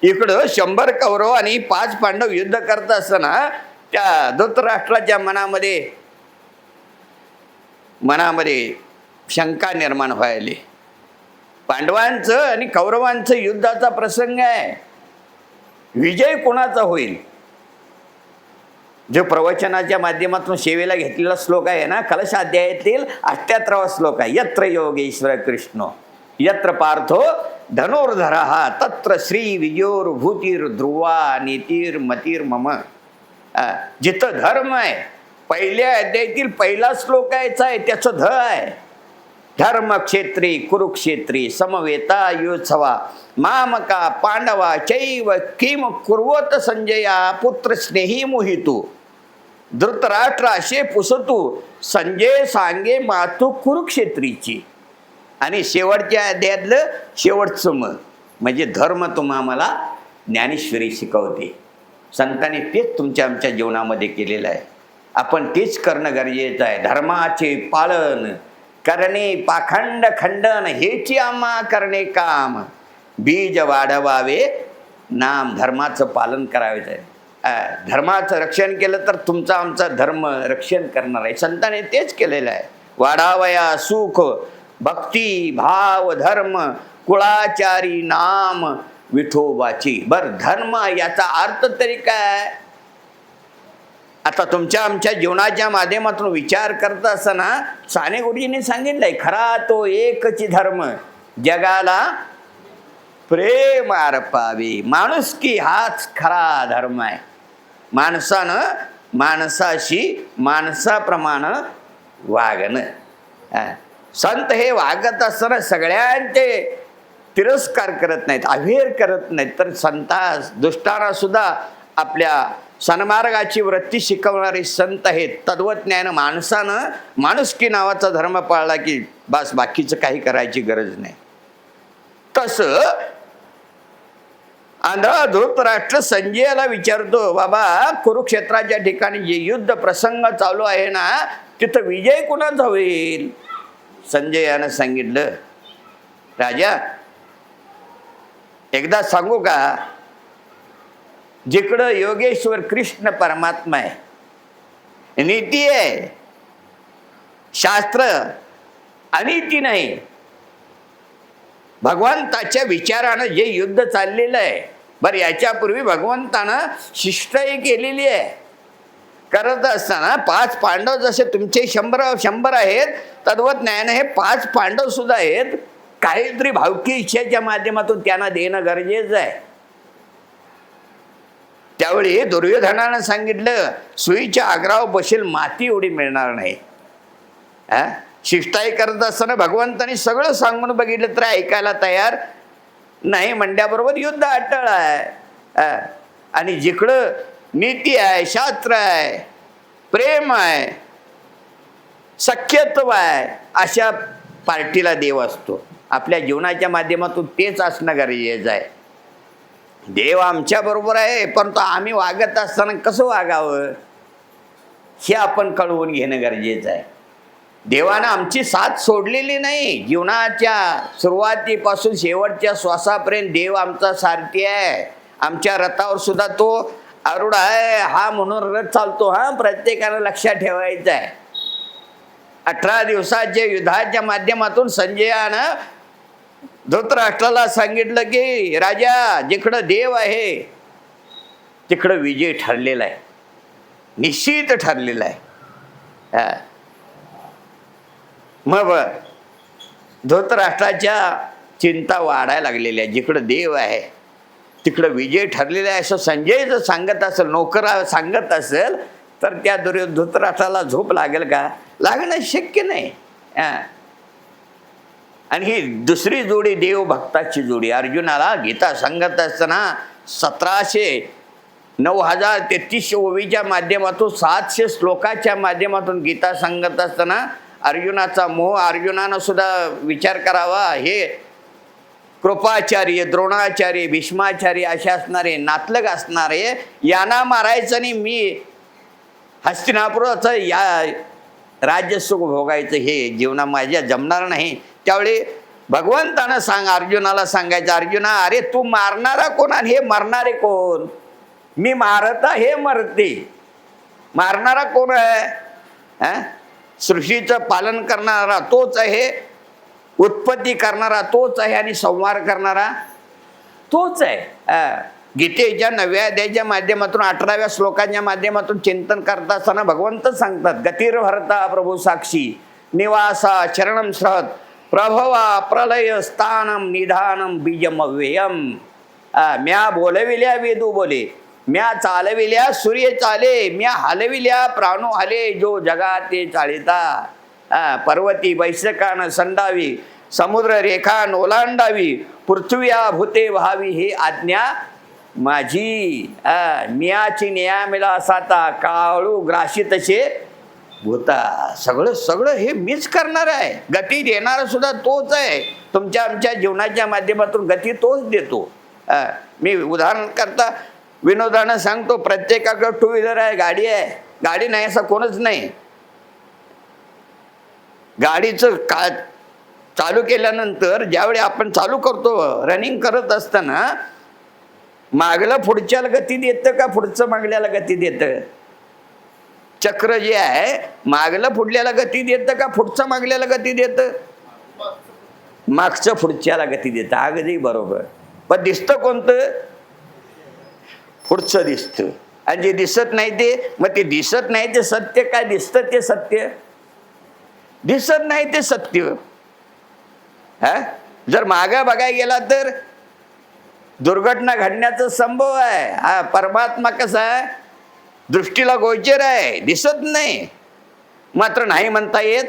इकडं 100 कौरव आणि 5 पांडव युद्ध करत असताना त्या धृतराष्ट्राच्या मनामध्ये शंका निर्माण व्हायली. पांडवांचं आणि कौरवांचं युद्धाचा प्रसंग आहे. विजय कोणाचा होईल. जो प्रवचनाच्या माध्यमातून सेवेला घेतलेला श्लोक आहे ना, कलशाध्यायातील 78वा श्लोक आहे. यत्र योगेश्वर कृष्ण यत्र पार्थो धनुर्धरः तत्र श्री विजयोर्भूतीर ध्रुवा नीतीर मतीर मम. जिथं धर्म आहे, पहिल्या अध्यायातील पहिला श्लोक आहे त्याचं ध आहे. धर्मक्षेत्री कुरुक्षेत्री समवेता योत्सवा मामका पांडवा चैव किम कुर्वत संजया पुत्र स्नेही मोहितू. धृतराष्ट्र असे पुसतू संजय सांगे मातू कुरुक्षेत्रीची. आणि शेवटच्या अध्यायातलं शेवटचं म्हणजे धर्म तुम्हाला ज्ञानेश्वरी शिकवते. संतांनी तेच तुमच्या आमच्या जीवनामध्ये केलेलं आहे. आपण तेच करणं गरजेचं आहे. धर्माचे पालन करणे पाखंड खंडन हेची आम्हा करणे काम. बीज वाढवावे नाम धर्माचं पालन करायचं आहे. धर्माचं रक्षण केलं तर तुमचा आमचा धर्म रक्षण करणार आहे. संतांनी तेच केलेलं आहे. वाढावया सुख भक्ती भाव धर्म कुळाचारी नाम विठोबाची. बर धर्म याचा अर्थ तरी काय. आता तुमच्या आमच्या जीवनाच्या माध्यमातून विचार करत असताना साने गुरुजींनी सांगितलंय खरा तो एकच धर्म जगाला प्रेम अर्पावे. माणुसकी हाच खरा धर्म आहे. माणसानं माणसाशी माणसाप्रमाणे वागणं. संत हे वागत असताना सगळ्यांचे तिरस्कार करत नाहीत, अवेर करत नाहीत. तर संतास दुष्टांना सुद्धा आपल्या सन्मार्गाची वृत्ती शिकवणारे संत आहेत. तत्वज्ञान माणसानं माणुसकी नावाचा धर्म पाळला की बस बाकीचं काही करायची गरज नाही. तर तसं आंधळा धृतराष्ट्र संजयाला विचारतो, बाबा कुरुक्षेत्राच्या ठिकाणी जे युद्ध प्रसंग चालू आहे ना, तिथं विजय कुणाचा होईल? संजयानं सांगितलं, राजा एकदा सांगू का, जिकडं योगेश्वर कृष्ण परमात्मा आहे, नीती आहे, शास्त्र अनिती नाही, भगवंताच्या विचारानं जे युद्ध चाललेलं आहे, बरं याच्यापूर्वी भगवंतानं शिष्टाई केलेली आहे. करत असताना 5 पांडव जसे तुमचे 100 आहेत, तद्वत न्यायाने हे 5 पांडव सुद्धा आहेत. काहीतरी भावकी इच्छेच्या माध्यमातून त्यांना देणं गरजेचं आहे. त्यावेळी दुर्योधनानं सांगितलं, सुईच्या आग्रावर बसेल माती एवढी मिळणार नाही. शिष्टाई करत असताना भगवंतानी सगळं सांगून बघितलं तर ऐकायला तयार नाही म्हणल्याबरोबर युद्ध अटळ आहे. आणि जिकडं नीती आहे, शास्त्र आहे, प्रेम आहे, सख्यत्व आहे, अशा पार्टीला देव असतो. आपल्या जीवनाच्या माध्यमातून तेच असणं गरजेचं आहे. देव आमच्या बरोबर आहे, परंतु आम्ही वागत असताना कसं वागावं हे आपण कळवून घेणं गरजेचं आहे. देवानं आमची साथ सोडलेली नाही. जीवनाच्या सुरुवातीपासून शेवटच्या श्वासापर्यंत देव आमचा सारथी आहे. आमच्या रथावर सुद्धा तो आरूढ आहे. हा म्हणून रथ चालतो. प्रत्येकानं लक्षात ठेवायचं आहे. 18 दिवसाच्या युद्धाच्या माध्यमातून संजयानं धृतराष्ट्राला सांगितलं की राजा, जिकडं देव आहे तिकडं विजय ठरलेला आहे, निश्चित ठरलेला आहे. मग धृतराष्ट्राच्या चिंता वाढायला लागलेल्या, जिकडं देव आहे तिकडं विजय ठरलेला आहे असं संजय जर सांगत असेल, नोकरा सांगत असेल, तर त्या धृतराष्ट्राला झोप लागेल का? लागणं शक्य नाही. आणि ही दुसरी जोडी देवभक्ताची जोडी. अर्जुनाला गीता सांगत असताना 9,033 ओवीच्या माध्यमातून 700 श्लोकाच्या माध्यमातून गीता सांगत असताना अर्जुनाचा मोह, अर्जुनानं सुद्धा विचार करावा. हे कृपाचार्य, द्रोणाचार्य, भीष्माचार्य असे असणारे, नातलग असणारे, यांना मारायचं आणि मी हस्तिनापुराचं या राज्यसुख भोगायचं, हे जीवना माझ्या जमणार नाही. त्यावेळी भगवंतानं अर्जुनाला सांगायचं, अर्जुना अरे तू मारणारा कोण आणि हे मरणारे कोण? मी मारता, हे मरते. मारणारा कोण आहे? सृष्टीचं पालन करणारा तोच आहे, उत्पत्ती करणारा तोच आहे आणि संहार करणारा तोच आहे. गीतेच्या 9व्या अध्यायाच्या माध्यमातून 18व्या श्लोकाच्या माध्यमातून चिंतन करता असताना भगवंत सांगतात, गतिर्भरता प्रभू साक्षी निवासा चरणम सहत प्रभवा प्रलय स्थानम निधानम बीजम अव्ययम. म्या बोलविल्या वेदू बोले, म्या चालविल्या सूर्य चाले, म्या हलविल्या प्राणो हले, जो जगा ते चालिता. पर्वती बैसकान संडावी, समुद्र रेखा ओलांडावी, पृथ्व्या भूते व्हावी, हे आज्ञा माझी. मियाची नियामिला साता, काळू ग्राशी तसे भूता. सगळं हे मीच करणार आहे. गती देणारा सुद्धा तोच आहे. तुमच्या आमच्या जीवनाच्या माध्यमातून गती तोच देतो. मी उदाहरण करता विनोदानं सांगतो, प्रत्येकाकडे 2 व्हीलर आहे, गाडी आहे. गाडी नाही असं कोणच नाही. गाडीचं चालू केल्यानंतर ज्यावेळी आपण चालू करतो, रनिंग करत असताना मागलं पुढच्याला गती देतं का पुढचं मागल्याला गती देतं? चक्र जे आहे मागलं पुढल्याला गती देतं का पुढचं मागल्याला गती देतं? मागचं पुढच्याला गती देतं. अगदी बरोबर. पण दिसतं कोणतं? पुढचं दिसतं. आणि जे दिसत नाही ते, मग ते दिसत नाही ते सत्य काय? दिसतं ते सत्य? दिसत नाही ते सत्य. जर मागे बघायला गेला तर दुर्घटना घडण्याचा संभव आहे. परमात्मा कसा आहे? दृष्टीला गोचर आहे, दिसत नाही. मात्र नाही म्हणता येत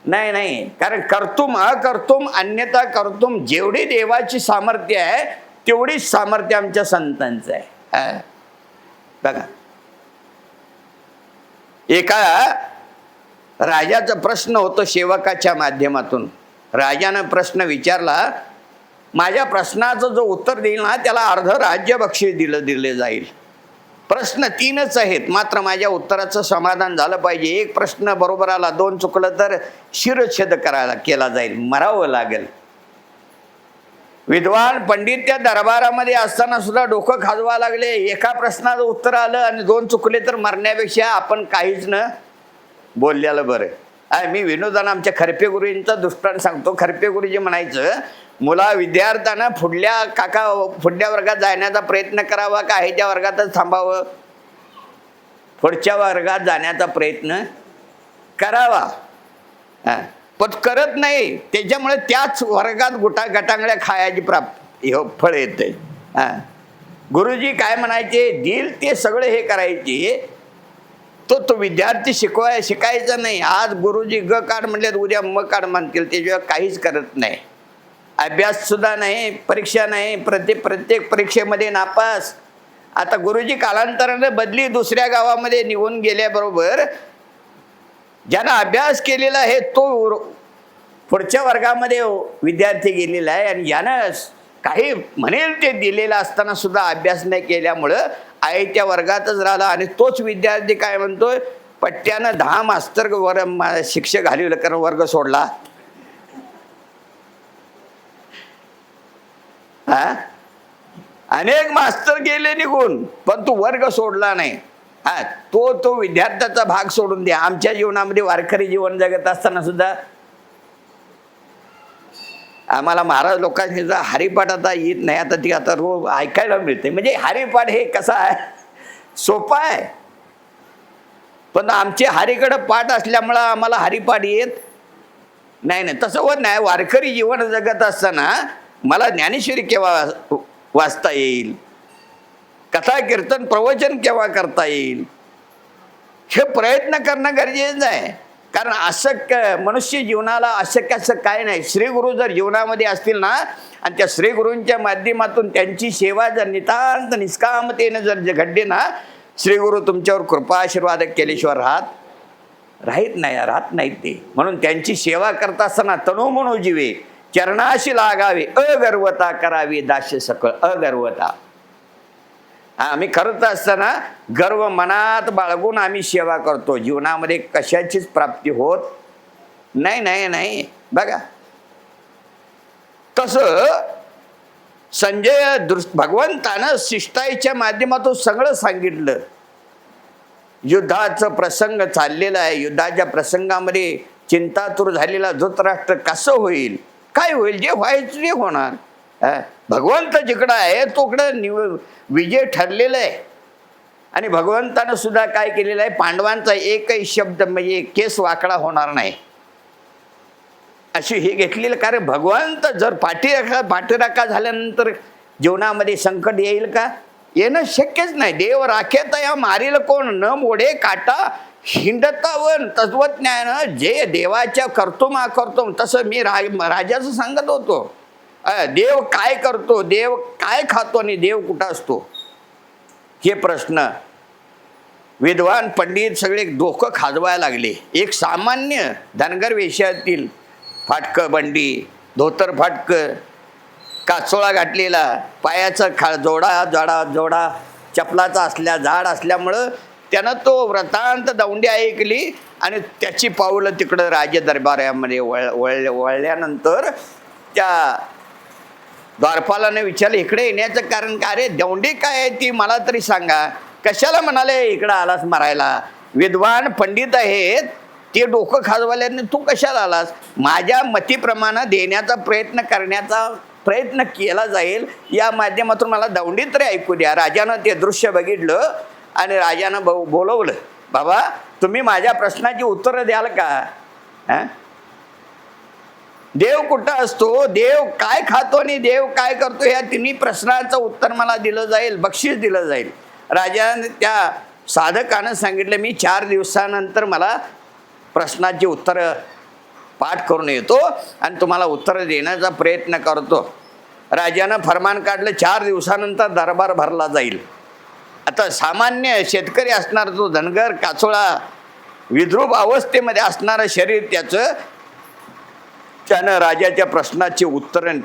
नाही. कारण कर्तुम अकर्तुम अन्यथा कर्तुम, जेवढी देवाची सामर्थ्य आहे तेवढीच सामर्थ्य आमच्या संतांचं आहे. बघा, एका राजाचा प्रश्न होतो सेवकाच्या माध्यमातून. राजानं प्रश्न विचारला, माझ्या प्रश्नाचं जो उत्तर देईल ना त्याला अर्ध राज्य बक्षीस दिले जाईल. प्रश्न 3च आहेत, मात्र माझ्या उत्तराचं समाधान झालं पाहिजे. एक प्रश्न बरोबर आला, 2 चुकलं तर शिरच्छेद केला जाईल, मरावं लागेल. विद्वान पंडित त्या दरबारामध्ये असताना सुद्धा डोकं खाजवा लागले. एका प्रश्नाचं उत्तर आलं आणि 2 चुकले तर मरण्यापेक्षा आपण काहीच न बोललेलं बरं. मी विनोदानं आमच्या खरपे गुरुजींचा दृष्टांत सांगतो. खरपे गुरुजी म्हणायचं, विद्यार्थ्यानं पुढल्या वर्गात जाण्याचा प्रयत्न करावा का ह्याच्या वर्गातच थांबावं? पुढच्या वर्गात जाण्याचा प्रयत्न करावा. पण करत नाही, त्याच्यामुळे त्याच वर्गात गटांगळ्या खायची फळ येते. गुरुजी काय म्हणायचे, दिल ते सगळे हे करायचे, तो विद्यार्थी शिकायचा नाही. आज गुरुजी ग काढ म्हणले, उद्या म काढ म्हणतील, त्याच्यावर काहीच करत नाही. अभ्यास सुद्धा नाही, परीक्षा नाही, प्रत्येक परीक्षेमध्ये नापास. आता गुरुजी कालांतराने बदली दुसऱ्या गावामध्ये निघून गेल्याबरोबर ज्यानं अभ्यास केलेला आहे तो पुढच्या वर्गामध्ये विद्यार्थी गेलेला आहे, आणि यानं काही म्हणेल ते दिलेलं असताना सुद्धा अभ्यास नाही केल्यामुळं आईच्या वर्गातच राहिला. आणि तोच विद्यार्थी काय म्हणतोय, पट्ट्यानं 10 मास्तर शिक्षक घालवलं कारण वर्ग सोडला. अनेक मास्तर गेले निघून, पण तू वर्ग सोडला नाही. तो विद्यार्थ्याचा भाग सोडून द्या. आमच्या जीवनामध्ये वारकरी जीवन जगत असताना सुद्धा आम्हाला महाराज लोकांनी हरिपाठ आता येत नाही, आता ती आता रोज ऐकायला मिळते. म्हणजे हरिपाठ हे कसा आहे, सोपा आहे, पण आमचे हरिकडं पाठ असल्यामुळं आम्हाला हरिपाठ येत नाही. तसं होत नाही. वारकरी जीवन जगत असताना मला ज्ञानेश्वरी केव्हा वाचता येईल, कथा कीर्तन प्रवचन केव्हा करता येईल, हे प्रयत्न करणं गरजेचं आहे. कारण असं मनुष्य जीवनाला अशक्य असं काय नाही. श्रीगुरु जर जीवनामध्ये असतील ना, आणि त्या श्रीगुरूंच्या माध्यमातून त्यांची सेवा जर नितांत निष्कामतेने जर घडली ना, श्रीगुरु तुमच्यावर कृपा आशीर्वाद केल्याशिवाय राहत नाहीत ते. म्हणून त्यांची सेवा करत असताना तनो मनो जीवे चरणाशी लागावे, अगर्वता करावी दास्य सकळ. अगर्वता आम्ही करत असताना गर्व मनात बाळगून आम्ही सेवा करतो. जीवनामध्ये कशाचीच प्राप्ती होत नाही. बघा, तसं संजय भगवंतानं शिष्टाईच्या माध्यमातून सगळं सांगितलं. युद्धाचं प्रसंग चाललेला आहे. युद्धाच्या प्रसंगामध्ये चिंतातूर झालेला धृतराष्ट्र कसं होईल, काय होईल, जे व्हायचं ते होणार. भगवंत जिकडं आहे तोकडं विजय ठरलेला आहे. आणि भगवंतानं सुद्धा काय केलेलं आहे, पांडवांचा एकही शब्द म्हणजे केस वाकडा होणार नाही अशी हे घेतलेलं. कारण भगवंत जर पाठीराखा झाल्यानंतर जीवनामध्ये संकट येईल का? येणं शक्यच नाही. देव राखेत या मारील कोण, न मोडे काटा हिंडतावन. तत्वज्ञान जे देवाच्या करतो मा करतो, तसं मी राजाचं सांगत होतो. देव काय करतो, देव काय खातो आणि देव कुठं असतो, हे प्रश्न विद्वान पंडित सगळे डोकं खाजवायला लागले. एक सामान्य धनगर वेशातील फाटकं बंडी, धोतर फाटकं, काचोळा घातलेला, पायाचा जोडा चपलाचा जाड असल्यामुळं त्यानं तो व्रतांत दौंडी ऐकली आणि त्याची पाऊलं तिकडं राज दरबारामध्ये वळल्यानंतर त्या द्वारपालाने विचारलं, इकडे येण्याचं कारण काय रे, दौंडी काय आहे ती मला तरी सांगा, कशाला म्हणाले इकडं आलास मारायला? विद्वान पंडित आहेत ते डोकं खाजवाल्याने तू कशाला आलास? माझ्या मतीप्रमाणे देण्याचा प्रयत्न केला जाईल, या माध्यमातून मला दौंडी तरी ऐकू द्या. राजानं ते दृश्य बघितलं आणि राजानं बोलवलं, बाबा तुम्ही माझ्या प्रश्नाची उत्तरं द्याल का? देव कुठं असतो, देव काय खातो आणि देव काय करतो, या तिन्ही प्रश्नाचं उत्तर मला दिलं जाईल, बक्षीस दिलं जाईल. राजाने त्या साधकानं सांगितलं, मी 4 दिवसानंतर मला प्रश्नाची उत्तरं पाठ करून येतो आणि तुम्हाला उत्तरं देण्याचा प्रयत्न करतो. राजानं फरमान काढलं, 4 दिवसानंतर दरबार भरला जाईल. आता सामान्य शेतकरी असणार तो धनगर काचोळा विद्रूप अवस्थेमध्ये असणारं शरीर त्यानं राजाच्या प्रश्नाची उत्तरं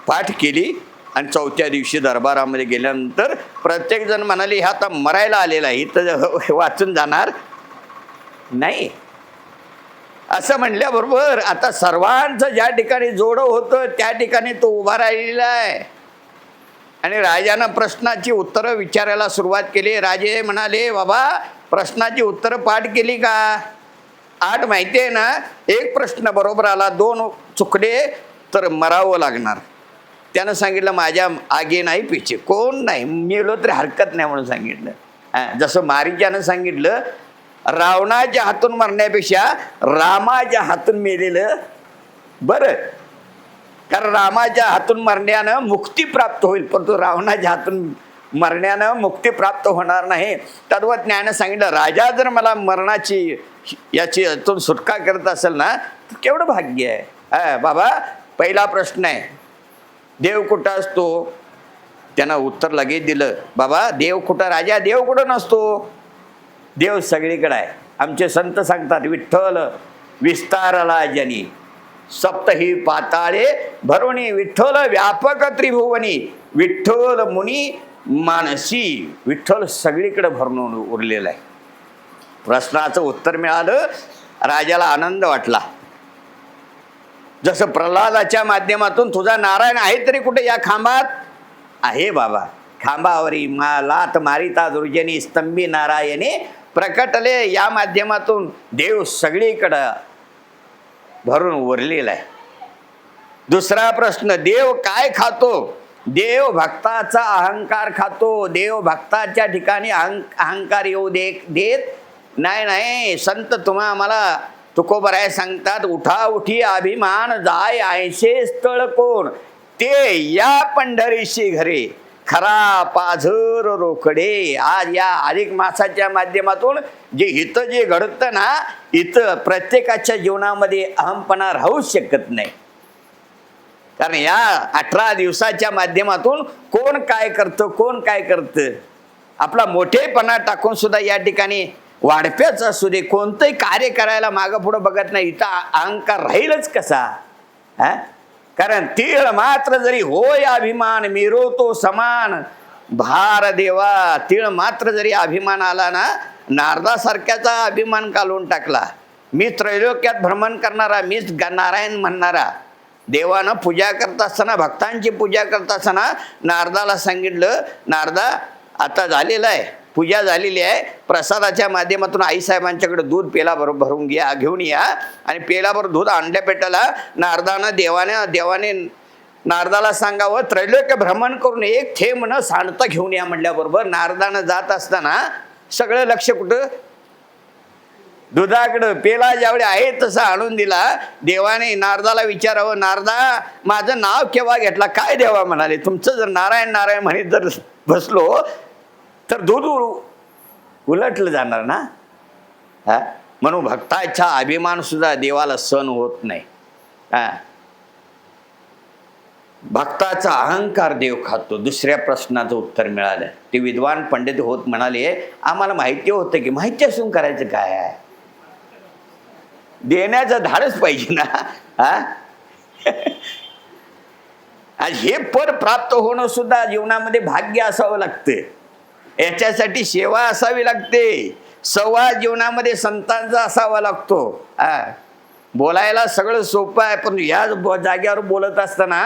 पाठ केली आणि चौथ्या दिवशी दरबारामध्ये गेल्यानंतर प्रत्येक जण म्हणाले ह्या आता मरायला आलेला आहे, तर वाचून जाणार नाही. असं म्हणल्याबरोबर आता सर्वांचं ज्या ठिकाणी जोडं होतं त्या ठिकाणी तो उभा राहिलेला आहे आणि राजानं प्रश्नाची उत्तरं विचारायला सुरुवात केली. राजे म्हणाले बाबा प्रश्नाची उत्तरं पाठ केली का? 8 माहिती आहे ना, एक प्रश्न बरोबर आला 2 चुकले तर मरावं लागणार. त्यानं सांगितलं माझ्या आगे नाही पिछे, कोण नाही, मेलो तरी हरकत नाही म्हणून सांगितलं. जसं मारीच्यानं सांगितलं रावणाच्या हातून मरण्यापेक्षा रामाच्या हातून मेलेलं बरं, कारण रामाच्या हातून मरण्यानं मुक्ती प्राप्त होईल, परंतु रावणाच्या हातून मरण्यानं मुक्ती प्राप्त होणार नाही. तत्वज्ञानं सांगितलं राजा जर मला मरणाची याची यातून सुटका करत असेल ना तर केवढं भाग्य आहे. बाबा पहिला प्रश्न आहे देव कुठं असतो? त्यानं उत्तर लगेच दिलं बाबा देव कुठं? राजा देव कुठं नसतो, देव सगळीकडे आहे. आमचे संत सांगतात विठ्ठल विस्तारला जनी सप्तही पाताळे भरुणी, विठ्ठल व्यापक त्रिभुवनी, विठ्ठल मुनी मानसी. विठ्ठल सगळीकडे भरून उरलेलं आहे. प्रश्नाचं उत्तर मिळालं, राजाला आनंद वाटला. जसं प्रल्हादाच्या माध्यमातून तुझा नारायण आहे तरी कुठे या खांबात आहे बाबा, खांबावरी लात मारिता दुर्जनी स्तंभी नारायणे प्रकटले, या माध्यमातून देव सगळीकडं भरून उरलेला आहे. दुसरा प्रश्न देव काय खातो? देव भक्ताचा अहंकार खातो. देव भक्ताच्या ठिकाणी अहंकार येऊ देत नाही. संत तुम्हा आम्हाला तुकोबराय सांगतात उठा उठी अभिमान जाय ऐसे स्थळ कोण, ते या पंढरीशी घरे खरा पाझर रोकडे. आज या अधिक मासाच्या माध्यमातून जे हितं जे घडतं ना, इथं प्रत्येकाच्या जीवनामध्ये अहमपणा राहूच शकत नाही. कारण या 18 दिवसाच्या माध्यमातून कोण काय करतं, कोण काय करतं, आपला मोठेपणा टाकून सुद्धा या ठिकाणी वाढप्याच असू दे कोणतंही कार्य करायला मागं पुढं बघत नाही. इथं अहंकार राहीलच कसा? कारण तीळ मात्र जरी होय अभिमान मिरो तो समान भार देवा. तीळ मात्र जरी अभिमान आला ना, नारदासारख्याचा अभिमान काढून टाकला. मी त्रैलोक्यात भ्रमण करणारा, मीच नारायण म्हणणारा. देवानं पूजा करत असताना, भक्तांची पूजा करत असताना नारदाला सांगितलं नारदा आता झालेलं आहे, पूजा झालेली आहे, प्रसादाच्या माध्यमातून आईसाहेबांच्याकडे दूध पेलाबरोबर भरून घेऊन या. आणि पेलाबरोबर दूध आणल्या पेटाला नारदानं देवाने नारदाला सांगावं त्रैलोक्य भ्रमण करून एक थेंब न सांडता घेऊन या म्हटल्याबरोबर नारदानं जात असताना सगळं लक्ष कुठं? दुधाकडं. पेला ज्यावेळी आहे तसा आणून दिला. देवाने नारदाला विचारावं नारदा माझं नाव केव्हा घेतला? काय देवा म्हणाले तुमचं जर नारायण नारायण म्हणत जर बसलो तर दूध उलटलं जाणार ना. म्हणून भक्ताचा अभिमान सुद्धा देवाला सहन होत नाही. भक्ताचा अहंकार देव खातो. दुसऱ्या प्रश्नाचं उत्तर मिळालं. ते विद्वान पंडित होत म्हणाले आम्हाला माहिती होतं की माहिती असून करायचं काय आहे? देण्याचं धाडस पाहिजे ना. आज हे पद प्राप्त होणं सुद्धा जीवनामध्ये भाग्य असावं लागतं. याच्यासाठी सेवा असावी लागते. संवाद जीवनामध्ये संतांचा असावा लागतो. बोलायला सगळं सोपं आहे, पण या जाग्यावर बोलत असताना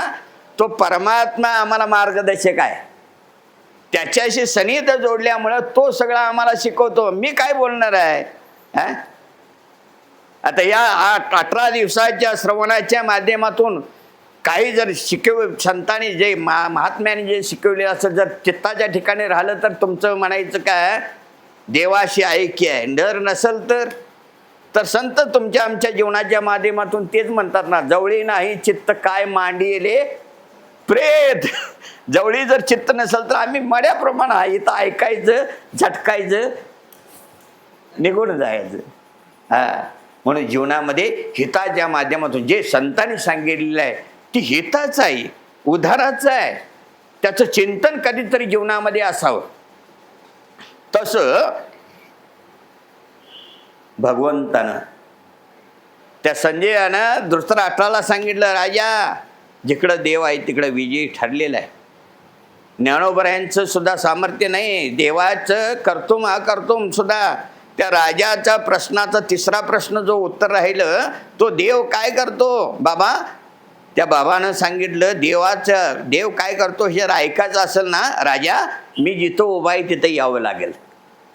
तो परमात्मा आम्हाला मार्गदर्शक आहे. त्याच्याशी सनिध जोडल्यामुळं तो सगळं आम्हाला शिकवतो. मी काय बोलणार आहे? आता या 18 दिवसाच्या श्रवणाच्या माध्यमातून काही जर संतांनी जे महात्म्याने जे शिकवले असं जर चित्ताच्या ठिकाणी राहिलं तर तुमचं म्हणायचं काय देवाशी ऐक्य आहे. डर नसेल तर संत तुमच्या आमच्या जीवनाच्या माध्यमातून तेच म्हणतात ना, जवळी नाही चित्त काय मांडिले प्रेत. जवळी जर चित्त नसेल तर आम्ही मड्याप्रमाणे इथं ऐकायचं, झटकायचं, निघून जायचं. म्हणून जीवनामध्ये हिताच्या माध्यमातून जे संतांनी सांगितलेलं आहे ती हिताचं आहे, उद्धाराचं आहे. त्याचं चिंतन कधीतरी जीवनामध्ये असावं. तसं भगवंतानं त्या संजयानं धृतराष्ट्राला सांगितलं राजा जिकडं देव आहे तिकडं विजयी ठरलेला आहे. ज्ञानोबरायांचं सुद्धा सामर्थ्य नाही, देवाचं कर्तुम अकर्तुम सुद्धा. त्या राजाचा प्रश्नाचा तिसरा प्रश्न जो उत्तर राहिलं, तो देव काय करतो बाबा, त्या बाबानं सांगितलं देव काय करतो हे जर ऐकायचं असेल ना राजा, मी जिथं उभा आहे तिथं यावं लागेल.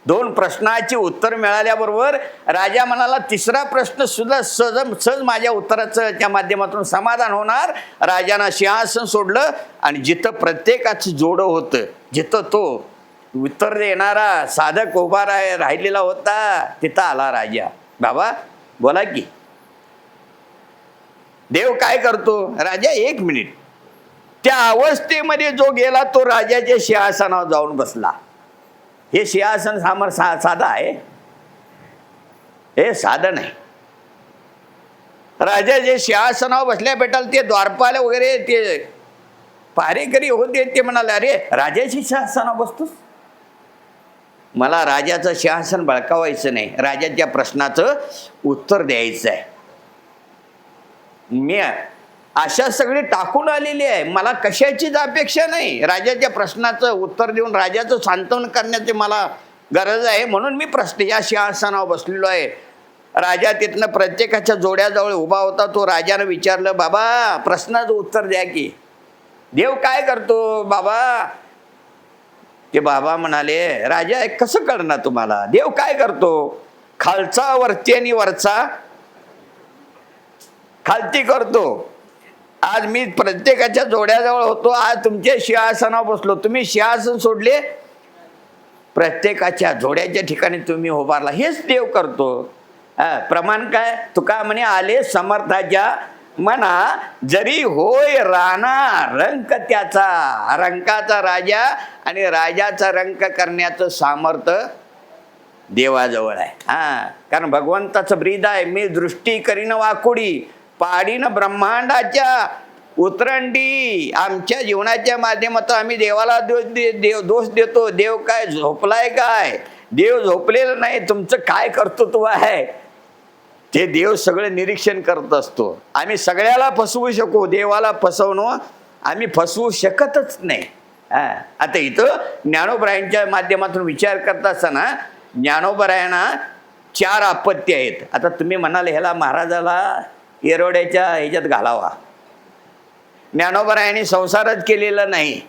2 प्रश्नाची उत्तर मिळाल्याबरोबर राजा म्हणाला तिसरा प्रश्न सुद्धा सहज माझ्या उत्तराचं त्या माध्यमातून समाधान होणार. राजानं सिंहासन सोडलं आणि जिथं प्रत्येकाचं जोडं होतं, जिथं तो उत्तर देणारा साधक उभा राहिलेला होता, तिथं आला राजा. बाबा बोला की देव काय करतो. राजा 1 मिनिट. त्या अवस्थेमध्ये जो गेला तो राजाच्या सिंहासनावर जाऊन बसला. हे सिंहासन साधं आहे, हे साधं नाही. राजा जे सिंहासनावर बसल्या भेटाल ते द्वारपाल वगैरे ते पारेकरी होते, ते म्हणाले अरे राजाची सिंहासनावर बसतोस. मला राजाचं सिंहासन बळकावायचं नाही, राजाच्या प्रश्नाचं उत्तर द्यायचं आहे. मी अशा सगळी टाकून आलेली आहे, मला कशाचीच अपेक्षा नाही. राजाच्या प्रश्नाचं उत्तर देऊन राजाचं सांत्वन करण्याची मला गरज आहे, म्हणून मी या सिंहासनावर बसलेलो आहे. राजा तिथनं प्रत्येकाच्या जोड्याजवळ उभा होता. तो राजानं विचारलं बाबा प्रश्नाचं उत्तर द्या की देव काय करतो बाबा. ते बाबा म्हणाले राजा कसं कळणार तुम्हाला, देव काय करतो. खालचा वरती आणि वरचा खालती करतो. आज मी प्रत्येकाच्या जोड्याजवळ होतो, आज तुमच्या सिंहासनावर बसलो, तुम्ही सिंहासन सोडले, प्रत्येकाच्या जोड्याच्या ठिकाणी तुम्ही उभारला, हेच देव करतो. प्रमाण काय तुका म्हणे आले समर्थाच्या म्हणा जरी होय राणा रंक त्याचा. रंकाचा राजा आणि राजाचा रंक करण्याचं सामर्थ्य देवाजवळ आहे. कारण भगवंताचं ब्रीद आहे, मी दृष्टी करीन वाकुडी पाडीन ब्रह्मांडाच्या उतरंडी. आमच्या जीवनाच्या माध्यमातून आम्ही देवाला दोष देतो. देव काय झोपलाय काय, देव झोपलेला नाही, तुमचं काय कर्तृत्व आहे ते देव सगळं निरीक्षण करत असतो. आम्ही सगळ्याला फसवू शकू, देवाला फसवणं आम्ही फसवू शकतच नाही. आता इथं ज्ञानोबरायांच्या माध्यमातून विचार करत असताना ज्ञानोबरायांना 4 आपत्ती आहेत. आता तुम्ही म्हणाल ह्याला महाराजाला येरोड्याच्या ह्याच्यात घालावा. ज्ञानोबरायांनी संसारच केलेला नाही,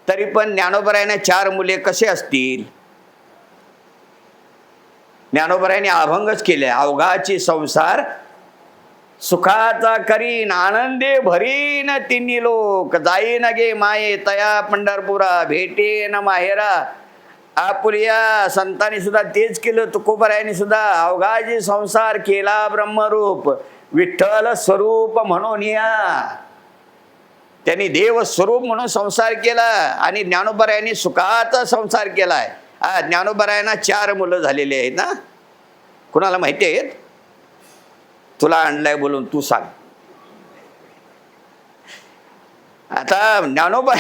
तरी पण ज्ञानोबरायांना 4 मुले कसे असतील. ज्ञानोबरायांनी अभंगच केले. अवघाची संसार सुखाचा करीन आनंदे भरीन तिन्ही लोक. जाईन गे माये तया पंढरपुरा भेटे न माहेरा. आपुलिया संतांनी सुद्धा तेच केलं. तुकोबरायांनी सुद्धा अवघाची संसार केला ब्रह्मरूप. विठ्ठल स्वरूप म्हणून या त्यांनी देव स्वरूप म्हणून संसार केला. आणि ज्ञानोबरायांनी सुखाचा संसार केलाय. ज्ञानोबरायांना 4 मुलं झालेली आहेत ना, कुणाला माहिती आहेत. तुला आणलाय बोलून तू सांग. आता ज्ञानोबा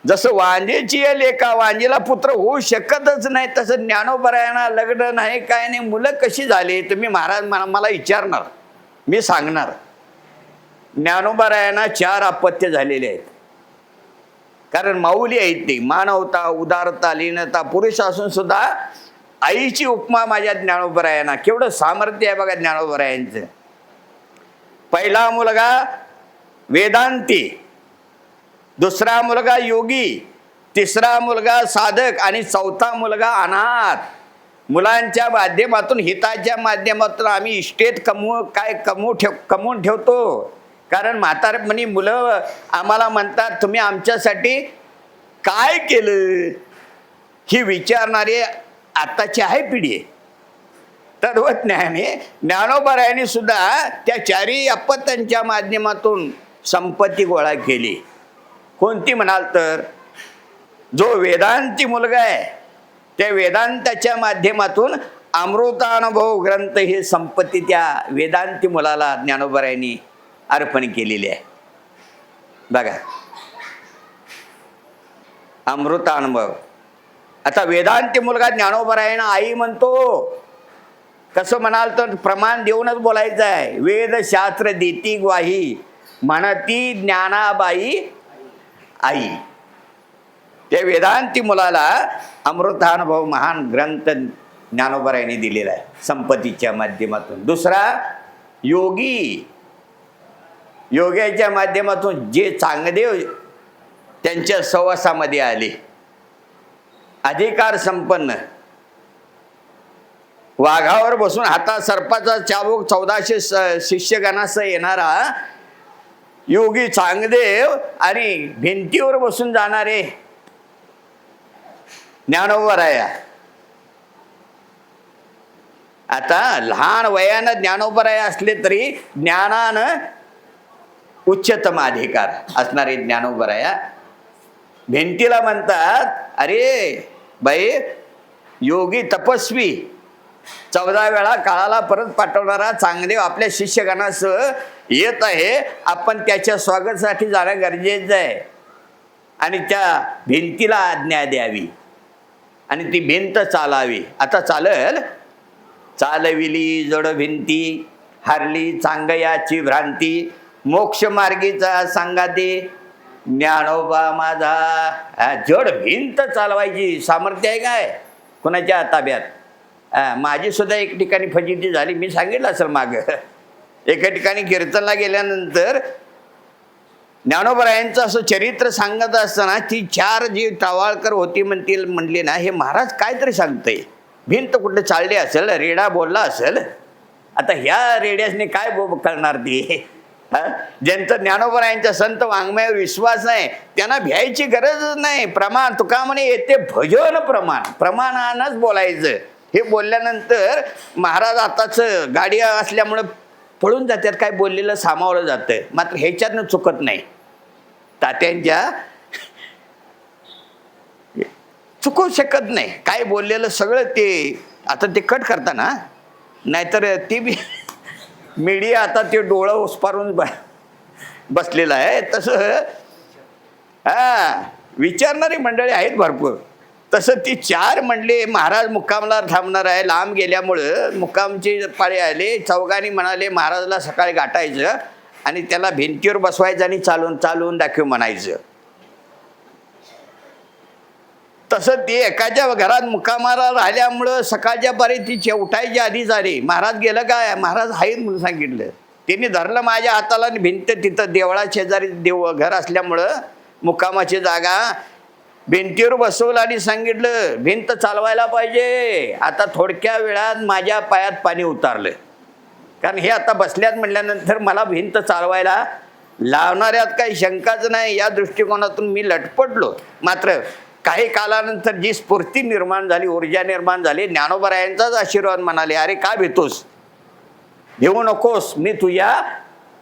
जसं वांजेची लेखा वांजेला पुत्र होऊ शकतच नाही, तसं ज्ञानोबरायांना लग्न नाही काय नाही, मुलं कशी झाली तुम्ही महाराज मला विचारणार, मी सांगणार. ज्ञानोबरायांना 4 अपत्य झालेले आहेत. कारण माऊली आहेत ती मानवता उदारता लीनता पुरुष असून सुद्धा आईची उपमा माझ्या ज्ञानोबरायांना. केवढं सामर्थ्य आहे बघा ज्ञानोबरायांचं. पहिला मुलगा वेदांती, दुसरा मुलगा योगी, तिसरा मुलगा साधक आणि चौथा मुलगा अनाथ. मुलांच्या माध्यमातून हिताच्या माध्यमातून आम्ही इस्टेट कमवून ठेवतो. कारण म्हातारपणी मुलं आम्हाला म्हणतात तुम्ही आमच्यासाठी काय केलं, ही विचारणारी आताची आहे पिढी. तत्वज्ञाने ज्ञानोबरायांनी सुद्धा त्या 4 अपत्यांच्या माध्यमातून संपत्ती गोळा केली. कोणती म्हणाल तर जो वेदांती मुलगा आहे त्या वेदांताच्या माध्यमातून अमृतानुभव ग्रंथ ही संपत्ती त्या वेदांती मुलाला ज्ञानोबरायांनी अर्पण केलेली आहे. बघा अमृतानुभव. आता वेदांती मुलगा ज्ञानोबरायांना आई म्हणतो. कसं म्हणाल तर प्रमाण देऊनच बोलायचं आहे. वेद शास्त्र देती ग्वाही म्हणती ज्ञानाबाई आई. त्या वेदांती मुलाला अमृतानुभव महान ग्रंथ ज्ञानोबरायांनी दिलेला आहे संपत्तीच्या माध्यमातून. दुसरा योगी, योग्याच्या माध्यमातून जे चांगदेव त्यांच्या सहवासामध्ये आले, अधिकार संपन्न, वाघावर बसून हातात सर्पाचा चाबूक 1400 शिष्यगणासह येणारा योगी चांगदेव आणि भिंतीवर बसून जाणारे ज्ञानोबराया. आता लहान वयानं ज्ञानोबराया असले तरी ज्ञानानं उच्चतम अधिकार असणारे ज्ञानोबराया भिंतीला म्हणतात, अरे बाई, योगी तपस्वी 14 वेळा काळाला परत पाठवणारा चांगदेव आपल्या शिष्यगणासह येत आहे, आपण त्याच्या स्वागतासाठी जाणं गरजेचं आहे आणि त्या भिंतीला आज्ञा द्यावी आणि ती भिंत चालावी. आता चालल, चालविली जड भिंती, हरली चांगयाची भ्रांती, मोक्ष मार्गीचा सांगा दे ज्ञानोबा माझा. जड भिंत चालवायची सामर्थ्य आहे काय कुणाच्या ताब्यात? माझी सुद्धा एक ठिकाणी फजिती झाली, मी सांगितलं असेल मागं. एका ठिकाणी कीर्तनला गेल्यानंतर ज्ञानोबरायांचं असं चरित्र सांगत असताना ती 4 जी टावाळकर होती म्हणली ना, हे महाराज कायतरी सांगतंय, भिंत कुठे चालली असेल, रेडा बोलला असेल. आता ह्या रेड्यासने काय करणार ती? ज्यांचं ज्ञानोबरायांच्या संत वाङ्मयावर विश्वास नाही त्यांना भ्यायची गरजच नाही. प्रमाण तुका म्हणे येते भजन प्रमाण, प्रमाणानंच बोलायचं. हे बोलल्यानंतर महाराज आताच गाडी असल्यामुळं पळून जातात, काय बोललेलं सामावलं जातं, मात्र ह्याच्यातनं चुकत नाही. तात्यांच्या चुकू शकत नाही, काय बोललेलं सगळं ते आता ते कट करताना, नाहीतर ती बी मीडिया आता ते डोळं उस्पारून बसलेलं आहे. तसं विचारणारी मंडळी आहेत भरपूर. तसं ती 4 म्हणले महाराज मुक्कामला थांबणार आहे, लांब गेल्यामुळं मुक्कामचे पाळी आले. चौघांनी म्हणाले महाराजला सकाळी गाठायचं आणि त्याला भिंतीवर बसवायचं आणि चालून दाखव म्हणायचं. तसं ते एकाच्या घरात मुक्कामाला राहिल्यामुळं सकाळच्या पारी ती उठायच्या आधीच आली. महाराज गेलं काय? महाराज आहेत म्हणून सांगितलं. त्यांनी धरलं माझ्या हाताला आणि भिंत तिथं देवळा शेजारी घर असल्यामुळं मुक्कामाची जागा भिंतीवर बसवलं आणि सांगितलं भिंत चालवायला पाहिजे. आता थोडक्या वेळात माझ्या पायात पाणी उतारलं, कारण हे आता बसल्यात म्हटल्यानंतर मला भिंत चालवायला लावणाऱ्यात काही शंकाच नाही. या दृष्टिकोनातून मी लटपटलो. मात्र काही कालानंतर जी स्फूर्ती निर्माण झाली, ऊर्जा निर्माण झाली, ज्ञानोबरायांचाच आशीर्वाद म्हणाले, अरे का भेटतोस, घेऊ नकोस, मी तुझ्या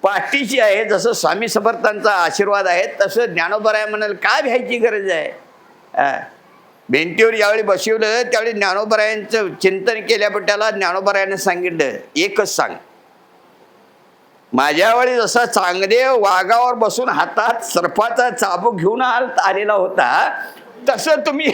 पाठीशी आहे. जसं स्वामी समर्थांचा आशीर्वाद आहे तसं ज्ञानोबराय म्हणाल, काय भ्यायची गरज आहे. भिंतीवर ज्यावेळी बसवलं त्यावेळी ज्ञानोबरायांचं चिंतन केल्यावर त्याला ज्ञानोबरायाने सांगितलं, एकच सांग, माझ्यावेळी जसा चांगदेव वाघावर बसून हातात सर्पाचा चाबूक घेऊन आलेला होता तसं तुम्ही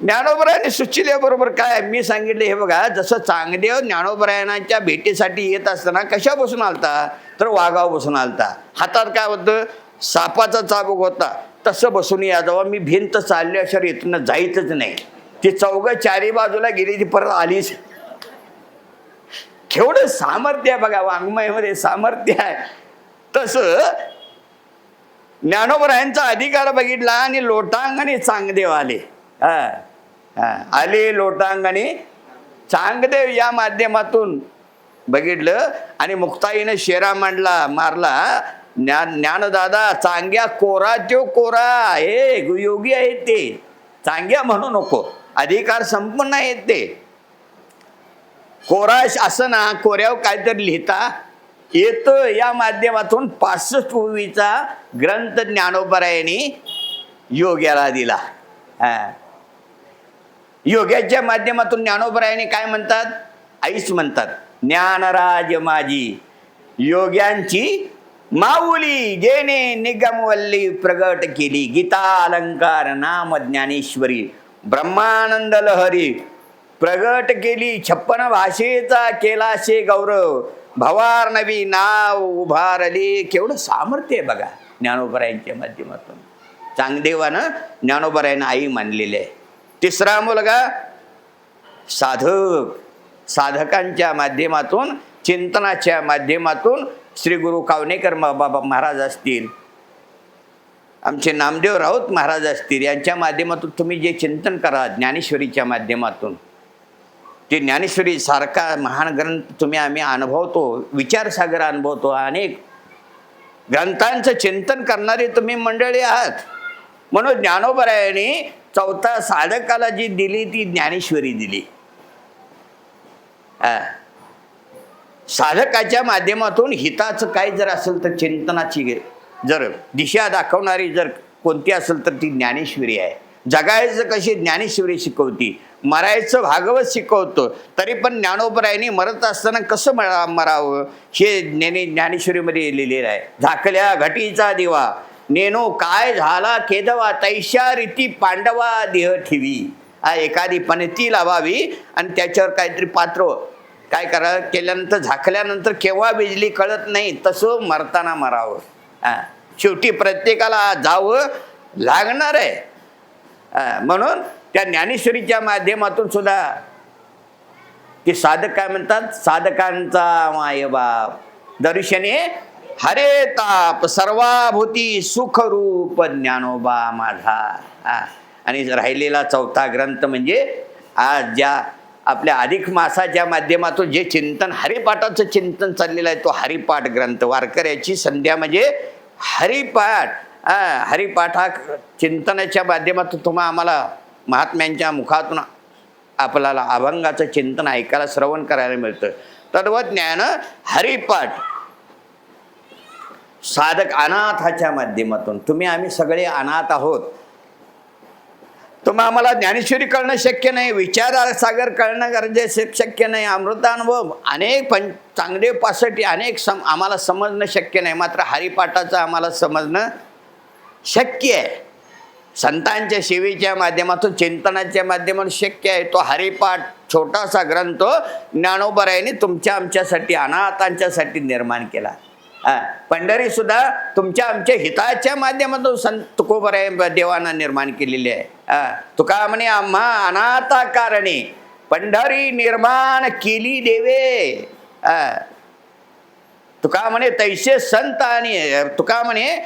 ज्ञानोबरायाने सुचल्याबरोबर काय मी सांगितले, हे बघा, जसं चांगदेव ज्ञानोबरायांच्या भेटीसाठी येत असताना कशा बसून आलता, तर वाघावर बसून आलता. हातात काय होतं, सापाचा चाबूक होता. तसं बसून या जावा, मी भिंत चालल्याशिवाय इथून जायचंच नाही. ती चौघं 4ही बाजूला गेली, ती परत आलीच. केवढं सामर्थ्य आहे बघा, वाङ्मयामध्ये सामर्थ्य आहे. तसं ज्ञानोबरायांचा अधिकार बघितला आणि लोटांगणी चांगदेव आले. आले लोटांगणी चांगदेव या माध्यमातून बघितलं आणि मुक्ताईने शेरा मारला, ज्ञानदादा चांग्या कोरा त्यो कोरा, हे योगी आहेत ते, चांग्या म्हणू नको, अधिकार संपन्न आहेत ते. कोरा असं ना, कोऱ्यावर काहीतरी लिहिता येतं. या माध्यमातून 65 पूर्वीचा ग्रंथ ज्ञानोबरायांनी योग्याला दिला. योग्याच्या माध्यमातून ज्ञानोबरायांनी काय म्हणतात, आईच म्हणतात, ज्ञानराज माझी योग्यांची माऊली, जेने निगमवल्ली प्रगट केली, गीता अलंकार नाम ज्ञानेश्वरी, ब्रह्मानंद लहरी प्रगट केली, 56 भाषेचा केलाशे गौरव, भवार नवी नाव उभारली. केवढं सामर्थ्य आहे बघा ज्ञानोबरायांच्या माध्यमातून. चांगदेवानं ज्ञानोबरायांना आई मानलेली आहे. तिसरा मुलगा साधक. साधकांच्या माध्यमातून, चिंतनाच्या माध्यमातून श्री गुरु कावणेकर बाबा महाराज असतील, आमचे नामदेव राऊत महाराज असतील, यांच्या माध्यमातून तुम्ही जे चिंतन करा ज्ञानेश्वरीच्या माध्यमातून, ते ज्ञानेश्वरी सारखा महान ग्रंथ तुम्ही आम्ही अनुभवतो, विचारसागर अनुभवतो. अनेक ग्रंथांचं चिंतन करणारे तुम्ही मंडळी आहात. म्हणून ज्ञानोबरायांनी चौथा साधकाला जी दिली ती ज्ञानेश्वरी दिली. साधकाच्या माध्यमातून हिताचं काय जर असेल तर चिंतनाची जर दिशा दाखवणारी जर कोणती असेल तर ती ज्ञानेश्वरी आहे. जगायचं कशी ज्ञानेश्वरी शिकवती, मरायचं भागवत शिकवतो. तरी पण ज्ञानोबरायांनी मरत असताना कसं मरावं हे ज्ञानेश्वरीमध्ये लिहिलेलं आहे. झाकल्या घटीचा दिवा नेनो काय झाला केदवा, तैशा रीती पांडवा देह ठेवी. एखादी पणती लावावी आणि त्याच्यावर काहीतरी पात्र काय करा केल्यानंतर झाकल्यानंतर केव्हा बिजली कळत नाही, तसं मरताना मरावं. शेवटी प्रत्येकाला जावं लागणार आहे. म्हणून त्या ज्ञानेश्वरीच्या माध्यमातून सुद्धा ते साधक काय म्हणतात, साधकांचा मायबाप दर्शने हरे ताप सर्वाभूती सुखरूप ज्ञानोबा माझा. आणि राहिलेला चौथा ग्रंथ म्हणजे आज ज्या आपल्या अधिक मासाच्या माध्यमातून जे चिंतन हरिपाठाचं चिंतन चाललेलं आहे तो हरिपाठ ग्रंथ. वारकऱ्याची संध्या म्हणजे हरिपाठ. हरिपाठा चिंतनाच्या माध्यमातून तुम्हा आम्हाला महात्म्यांच्या मुखातून आपल्याला अभंगाचं चिंतन ऐकायला श्रवण करायला मिळतं. तद्वज्ञान हरिपाठ. साधक अनाथाच्या माध्यमातून तुम्ही आम्ही सगळे अनाथ आहोत. तुम्ही आम्हाला ज्ञानेश्वरी कळणं शक्य नाही, विचार सागर कळणं गरजेचं शक्य नाही, अमृतानुभव अनेक चांगले पासष्टी अनेक आम्हाला समजणं शक्य नाही. मात्र हरिपाठाचं आम्हाला समजणं शक्य आहे. संतांच्या सेवेच्या माध्यमातून चिंतनाच्या माध्यमातून शक्य आहे. तो हरिपाठ छोटासा ग्रंथ ज्ञानोबरायांनी तुमच्या आमच्यासाठी अनाथांच्यासाठी निर्माण केला. पंढरी सुद्धा तुमच्या आमच्या हिताच्या माध्यमातून संत तुकोबराय देवानं निर्माण केलेली आहे. तुका म्हणे आम्हा अनाथा कारणे पंढरी निर्माण केली देवे. तुका म्हणे तैसे संत आणि तुका म्हणे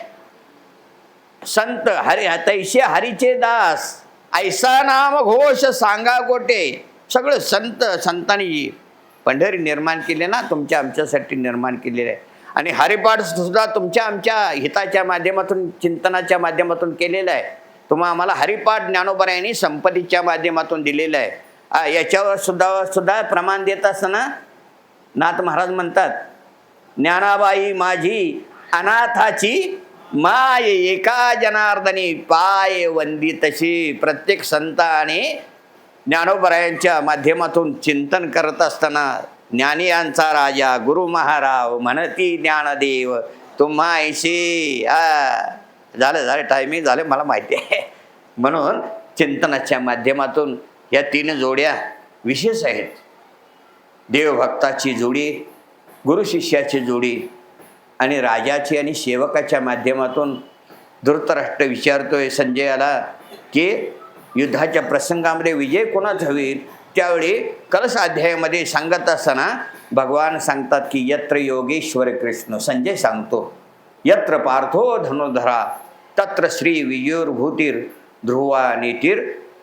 संत हरी तैसे हरीचे दास ऐसा नाम घोष सांगा गोटे. सगळं संतांनी पंढरी निर्माण केले ना, तुमच्या आमच्यासाठी निर्माण केलेलं आहे. आणि हरिपाठ सुद्धा तुमच्या आमच्या हिताच्या माध्यमातून चिंतनाच्या माध्यमातून केलेलं आहे. तुम्हा आम्हाला हरिपाठ ज्ञानोबरायांनी संपत्तीच्या माध्यमातून दिलेलं आहे. याच्यावर सुद्धा प्रमाण देत असताना नाथ महाराज म्हणतात, ज्ञानाबाई माझी अनाथाची माय एका जनार्दनी पाय वंदितशी. प्रत्येक संताने ज्ञानोबरायांच्या माध्यमातून चिंतन करत असताना ज्ञानियांचा राजा गुरु महाराव म्हणती ज्ञानदेव तुम्हा ऐशी. झालं टायमिंग झालं मला माहिती आहे. म्हणून चिंतनाच्या माध्यमातून या 3 जोड्या विशेष आहेत. देवभक्ताची जोडी, गुरु शिष्याची जोडी आणि राजाची आणि सेवकाच्या माध्यमातून धृतराष्ट्र विचारतोय संजयाला की युद्धाच्या प्रसंगामध्ये विजय कोणाचा होईल. त्यावेळी कलश अध्यायामध्ये सांगत असताना भगवान सांगतात की यत्र योगेश्वर कृष्ण. संजय सांगतो यत्र पार्थो धनुर्धरा तत्र श्री विजयोर्भूतीर ध्रुवा नेतीर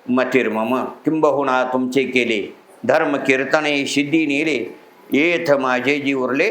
मतिर्मम. किंबहुना तुमचे केले धर्म कीर्तने सिद्धी नेले येथ माझे जी उरले